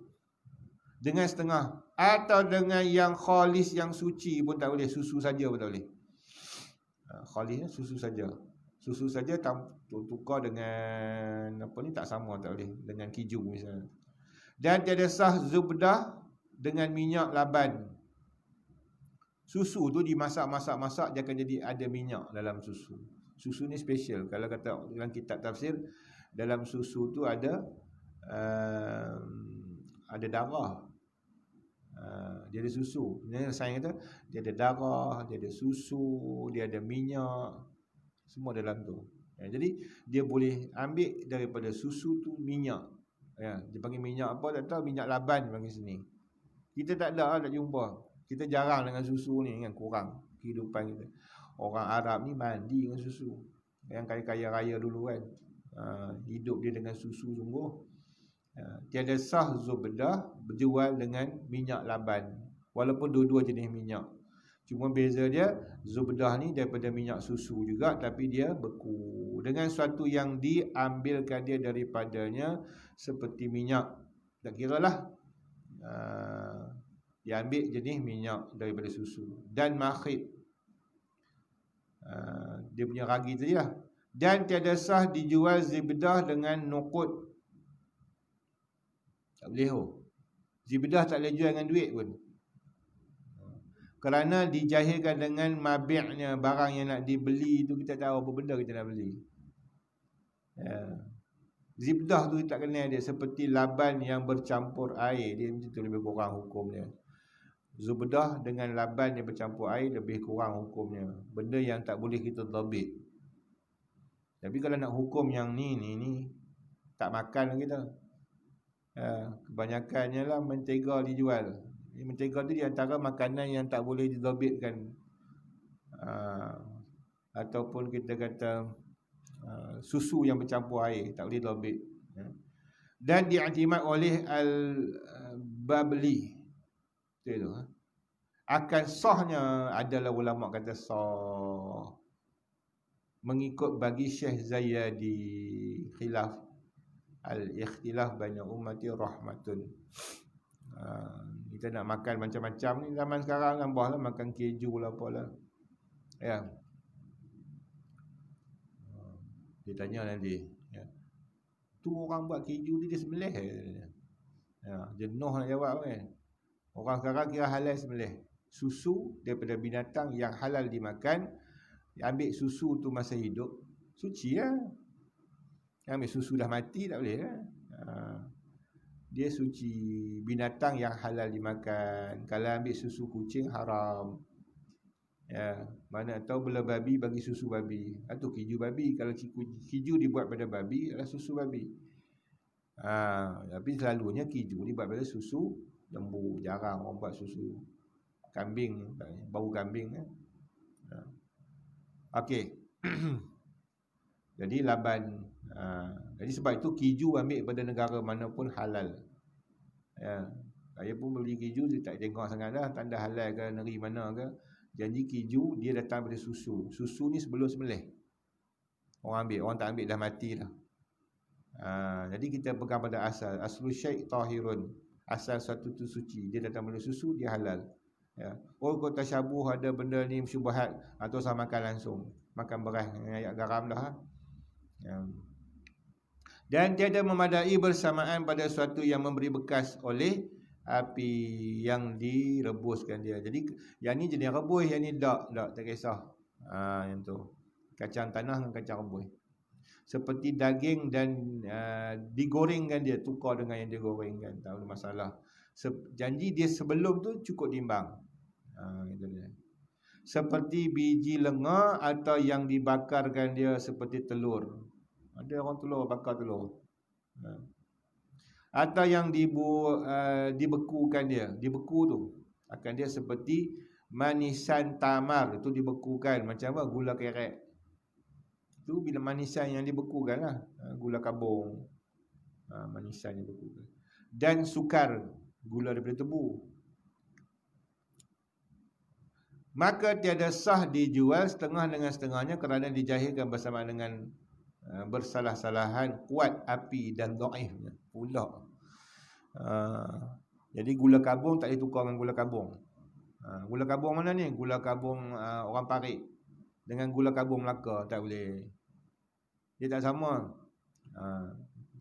dengan setengah, atau dengan yang khalis, yang suci pun tak boleh. Susu saja pun tak boleh. Khalisnya susu saja. Susu saja tukar dengan apa ni tak sama, tak boleh. Dengan kiju misalnya. Dan tiada sah zubdah dengan minyak laban. Susu tu dimasak dia akan jadi ada minyak dalam susu. Susu ni special. Kalau kata dalam kitab tafsir, dalam susu tu ada darah. Dia ada susu. Saya kata dia ada darah, dia ada susu, dia ada minyak, semua dalam tu. Jadi dia boleh ambil daripada susu tu minyak. Dia panggil minyak apa tak tahu, minyak laban panggil sini. Kita tak ada, tak jumpa. Kita jarang dengan susu ni kan, kurang kehidupan kita. Orang Arab ni mandi dengan susu. Yang kaya-kaya raya dulu kan, hidup dia dengan susu sungguh. Tiada sah zubdah berjual dengan minyak laban, walaupun dua-dua jenis minyak. Cuma beza dia, zubdah ni daripada minyak susu juga, tapi dia beku dengan suatu yang diambilkan dia daripadanya, seperti minyak. Tak kira lah, dia ambil jenis minyak daripada susu. Dan makhit, dia punya ragi tadi lah. Dan tiada sah dijual zibdah dengan nuqud. Tak boleh. Zibdah tak boleh jual dengan duit pun, kerana dijahilkan dengan mabi'nya, barang yang nak dibeli tu kita tahu apa benda kita nak beli. Zibdah tu tak kenal dia, seperti laban yang bercampur air. Dia macam tu lebih kurang hukumnya. Zubdah dengan laban yang bercampur air lebih kurang hukumnya. Benda yang tak boleh kita dhabit. Tapi kalau nak hukum yang ni tak makan kita. Kebanyakannya lah mentega dijual. Mentega tu di antara makanan yang tak boleh didhabitkan. Ataupun kita kata susu yang bercampur air tak boleh dhabit. Dan diiktimad oleh Al-Babli. Itu akan sahnya, adalah ulama kata sah, mengikut bagi Syekh Zayadi, khilaf al-ikhtilaf baina ummati rahmatun. Kita nak makan macam-macam ni zaman sekarang, tambahlah makan keju lah apalah. Dia tanya nanti, tu orang buat keju dia sembelih. Jenuh nak jawab kan. Orang sekarang kira halal sembelih susu daripada binatang yang halal dimakan. Ambil susu tu masa hidup, suci lah. Ambil susu dah mati tak boleh kan. Dia suci, binatang yang halal dimakan. Kalau ambil susu kucing haram. Mana tahu bela babi bagi susu babi, atau keju babi. Kalau keju dibuat pada babi adalah susu babi. Tapi selalunya keju dibuat pada susu lembu. Jarang orang buat susu kambing, bau kambing kan. Okey. Jadi laban. Jadi sebab itu keju ambil pada negara mana pun halal. Ya. Saya pun beli keju, dia tak tengok sangat dah tanda halal ke negeri mana ke. Janji keju dia datang dari susu. Susu ni sebelum sembelih orang ambil, orang tak ambil dah mati dah. Jadi kita pegang pada asal. Aslu syai' tahirun. Asal satu tu suci. Dia datang dari susu, dia halal. Ya. Oh, kau tasyabuh ada benda ni syubhat atau sama makan langsung. Makan beras dengan ayat garam dah. Ya. Dan tiada memadai bersamaan pada sesuatu yang memberi bekas oleh api yang direbuskan dia. Jadi yang ni jenis rebus, yang ni tak kisah. Yang tu. Kacang tanah dengan kacang rebus. Seperti daging dan digorengkan dia, tukar dengan yang digorengkan, tak ada masalah. Janji dia sebelum tu cukup timbang. Gitu dia. Seperti biji lenga atau yang dibakarkan dia seperti telur. Ada orang telur bakar telur. Atau yang dibekukan dia. Dibeku tu akan dia seperti manisan tamar, itu dibekukan macam apa? Gula kerek. Itu bila manisan yang dibekukan lah. Gula kabung. Manisan yang dibekukan. Dan sukar, gula daripada tebu. Maka tiada sah dijual setengah dengan setengahnya kerana dijahilkan bersama dengan bersalah-salahan kuat api dan dhaifnya pula. Jadi gula kabung tak boleh tukar dengan gula kabung. Gula kabung mana ni? Gula kabung orang Parit dengan gula kabung Melaka tak boleh. Dia tak sama.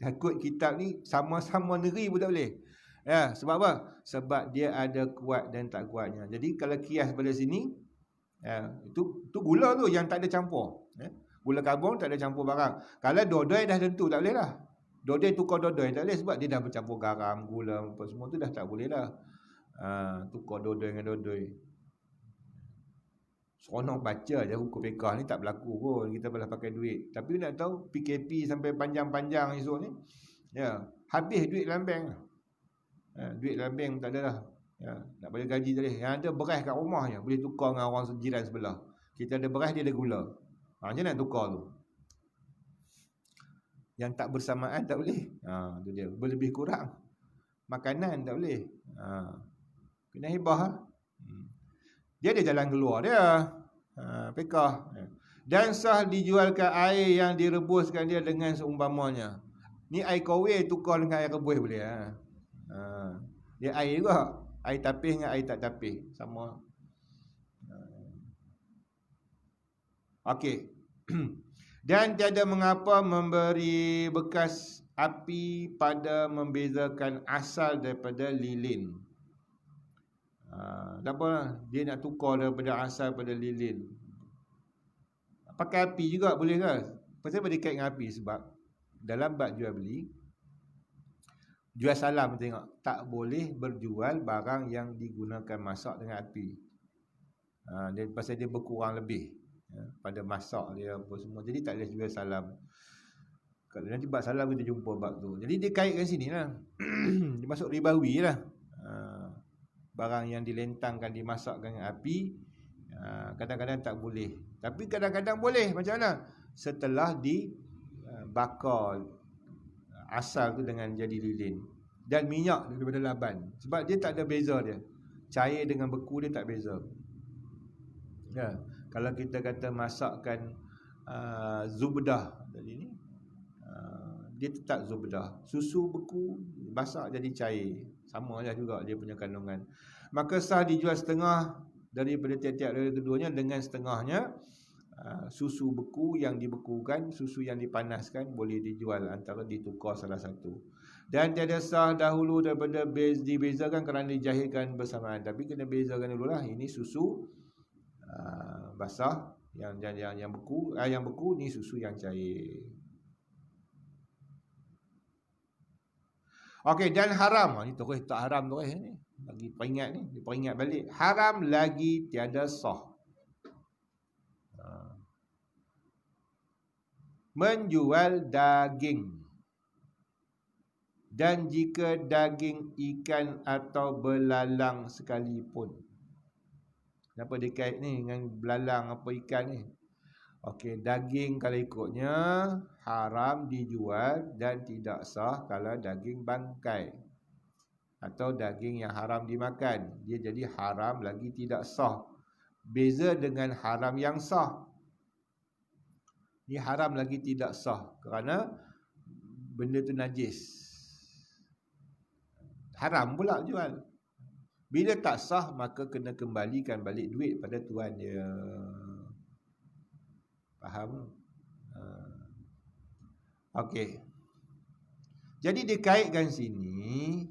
Takut kitab ni sama-sama negeri pun tak boleh. Ya, sebab apa? Sebab dia ada kuat dan tak kuatnya. Jadi kalau kias pada sini, itu gula tu yang tak ada campur. Gula kabung tak ada campur barang. Kalau dodoi dah tentu tak boleh lah. Dodoi tukar dodoi tak boleh sebab dia dah bercampur garam, gula apa semua tu dah tak boleh lah. Tukar dodoi dengan dodoi. Seronok baca je hukum fiqah ni tak berlaku pun. Kita boleh pakai duit. Tapi nak tahu PKP sampai panjang-panjang esok ni, ya, habis duit dalam bank. Duit dalam bank tak ada dah. Ya, nak bayar gaji tak boleh. Yang ada beras kat rumah je, boleh tukar dengan orang jiran sebelah. Kita ada beras, dia ada gula. Macam nak tukar tu? Yang tak bersamaan tak boleh. Tu dia. Berlebih kurang. Makanan tak boleh. Kena hibah. Dia ada jalan keluar dia. Fiqah. Dan sah dijualkan air yang direbuskan dia dengan seumpamanya. Ni air kawin tukar dengan air rebus boleh. Dia air juga. Air tapis dengan air tak tapis. Sama. Okey. Dan tiada mengapa memberi bekas api pada membezakan asal daripada lilin. Tak apa, dia nak tukar daripada asal pada lilin. Pakai api juga boleh ke? Pasal apa dia kait dengan api? Sebab dalam bab jual beli, jual salam tengok, tak boleh berjual barang yang digunakan masak dengan api. Pasal dia berkurang lebih pada masak dia apa semua. Jadi tak boleh jual salam. Kalau nanti bab salam kita jumpa bab tu. Jadi dia kaitkan sini lah. Dia masuk ribawi lah. Barang yang dilentangkan dimasakkan dengan api, kadang-kadang tak boleh. Tapi kadang-kadang boleh. Macam mana? Setelah dibakar asal tu dengan jadi lilin. Dan minyak daripada laban. Sebab dia tak ada beza dia. Cair dengan beku dia tak beza. Ya. Kalau kita kata masakkan zubdah tadi ni, dia tetap zubdah. Susu beku masak jadi cair. Sama lah juga dia punya kandungan. Maka sah dijual setengah daripada tiap-tiap dari keduanya dengan setengahnya. Susu beku yang dibekukan, susu yang dipanaskan boleh dijual antara ditukar salah satu. Dan tiada sah dahulu daripada dibezakan kerana dijahilkan bersamaan. Tapi kena bezakan dululah. Ini susu basah yang beku, yang beku ni susu yang cair. Okey, dan haram. Ni terus tak haram terus ni. Lagi peringat ni, diperingat balik. Haram lagi tiada sah. Menjual daging. dan jika daging ikan atau belalang sekalipun. Kenapa dia kait ni dengan belalang apa ikan ni? Okey, daging kalau ikutnya haram dijual dan tidak sah kalau daging bangkai atau daging yang haram dimakan. Dia jadi haram lagi tidak sah. Beza dengan haram yang sah. Ini haram lagi tidak sah kerana benda tu najis. Haram pula jual. Bila tak sah maka kena kembalikan balik duit pada tuan dia. Faham? Okey. Jadi dikaitkan sini,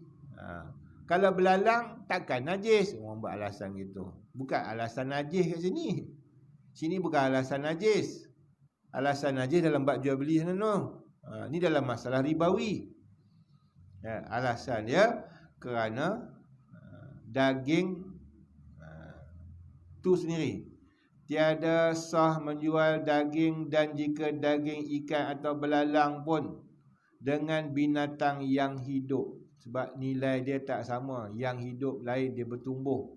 kalau belalang takkan najis. Orang buat alasan gitu. Bukan alasan najis kat sini. Sini bukan alasan najis. Alasan najis dalam bab jual beli sana no. Ni dalam masalah ribawi. Alasan dia kerana daging tu sendiri tiada sah menjual daging, dan jika daging ikan atau belalang pun dengan binatang yang hidup, sebab nilai dia tak sama. Yang hidup lain, dia bertumbuh.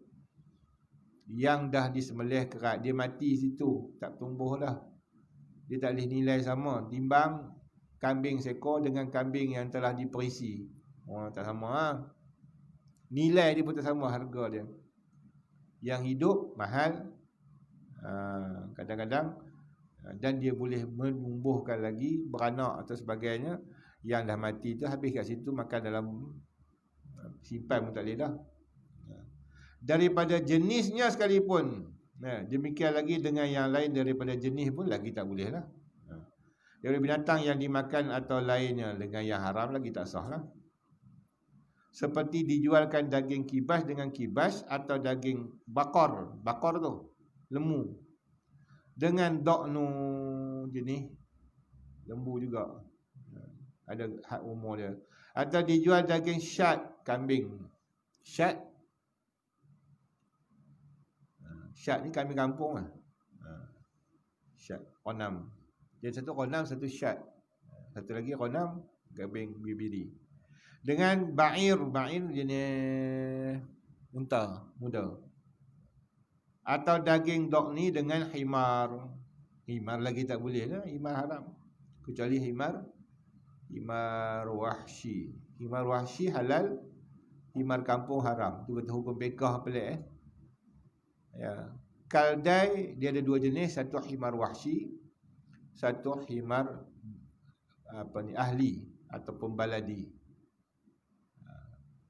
Yang dah disembelih kerat, dia mati situ, tak tumbuh dah. Dia tak boleh nilai sama. Timbang kambing seekor dengan kambing yang telah diperisi, tak sama. Nilai dia pun tak sama, harga dia. Yang hidup mahal, kadang-kadang, dan dia boleh menumbuhkan lagi, beranak atau sebagainya. Yang dah mati tu habis kat situ, makan dalam simpan pun tak boleh dah. Daripada jenisnya sekalipun, demikian lagi dengan yang lain daripada jenis pun lagi tak boleh lah. Daripada binatang yang dimakan atau lainnya dengan yang haram lagi tak sah lah. Seperti dijualkan daging kibas dengan kibas, atau daging bakor. Bakor tu lembu dengan doknu jenis lembu juga, ada had umur dia. Atau dijual daging syat kambing. Syat ni kambing kampung lah. Syat qanam. Jadi satu qanam, satu syat. Satu lagi qanam, kambing bibiri. Dengan ba'ir jenis unta muda. Atau daging dokni dengan himar. Himar lagi tak boleh lah, himar haram. Kecuali himar wahsyi. Himar wahsyi halal, himar kampung haram. Tu kata hukum fiqh pelik ya. Kaldai dia ada dua jenis, satu himar wahsyi, satu himar ahli ataupun baladi.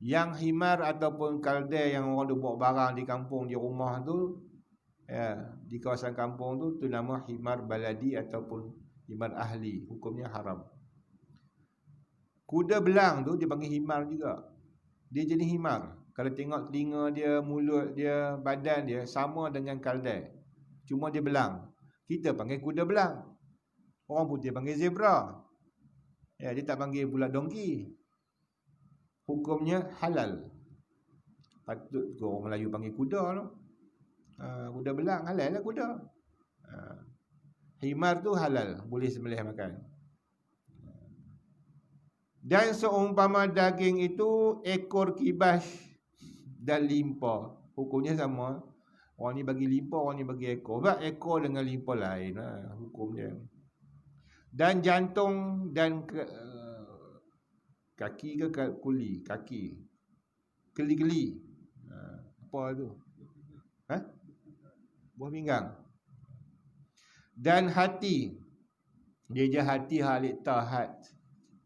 Yang himar ataupun kaldai yang orang bawa barang di kampung, di rumah tu, di kawasan kampung tu nama himar baladi ataupun himar ahli. Hukumnya haram. Kuda belang tu dia panggil himar juga. Dia jenis himar. Kalau tengok telinga dia, mulut dia, badan dia sama dengan kaldai, cuma dia belang. Kita panggil kuda belang. Orang putih panggil zebra. Dia tak panggil pula dongki. Hukumnya halal. Patut orang Melayu panggil kuda tu. Kuda belang halal lah kuda. Himar tu halal, boleh sembelih makan. Dan seumpama daging itu ekor kibas dan limpa, hukumnya sama. Orang ni bagi limpa, orang ni bagi ekor. Sebab ekor dengan limpa lain lah hukum dia. Dan jantung dan kaki ke kuli, kaki, keli-keli, apa tu? Buah pinggang. Dan hati. Dia je hati, halik tahat.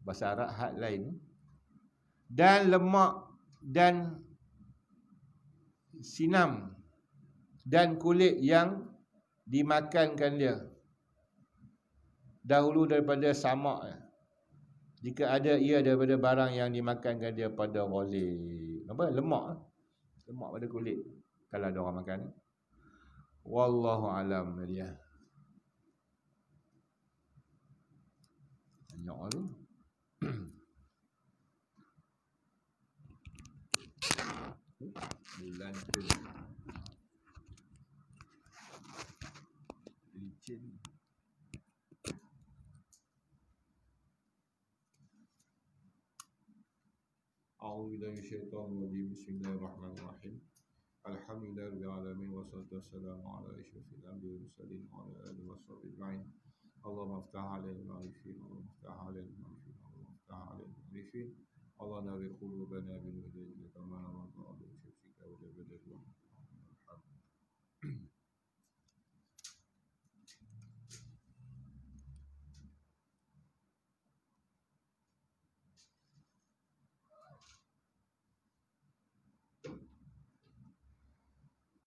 Bahasa Arab had lain. Dan lemak dan sinam dan kulit yang dimakankan dia dahulu daripada samak, jika ada ia daripada barang yang dimakankan dia pada ghalib. Apa? Lemak pada kulit kalau ada orang makan. Wallahu alam dia. Banyak tu. Bulan tu licin. أعوذ بالله من الشيطان الرجيم بسم الله الرحمن الرحيم الحمد لله رب العالمين والصلاة والسلام على أشرف الأنبياء والمرسلين وعلى آله وصحبه أجمعين اللهم افتح علينا المعرفين اللهم افتح علينا المعرفين اللهم افتح علينا المعرفين اللهم نور قلوبنا بنور إليك كما نور بشمسك وجبل الله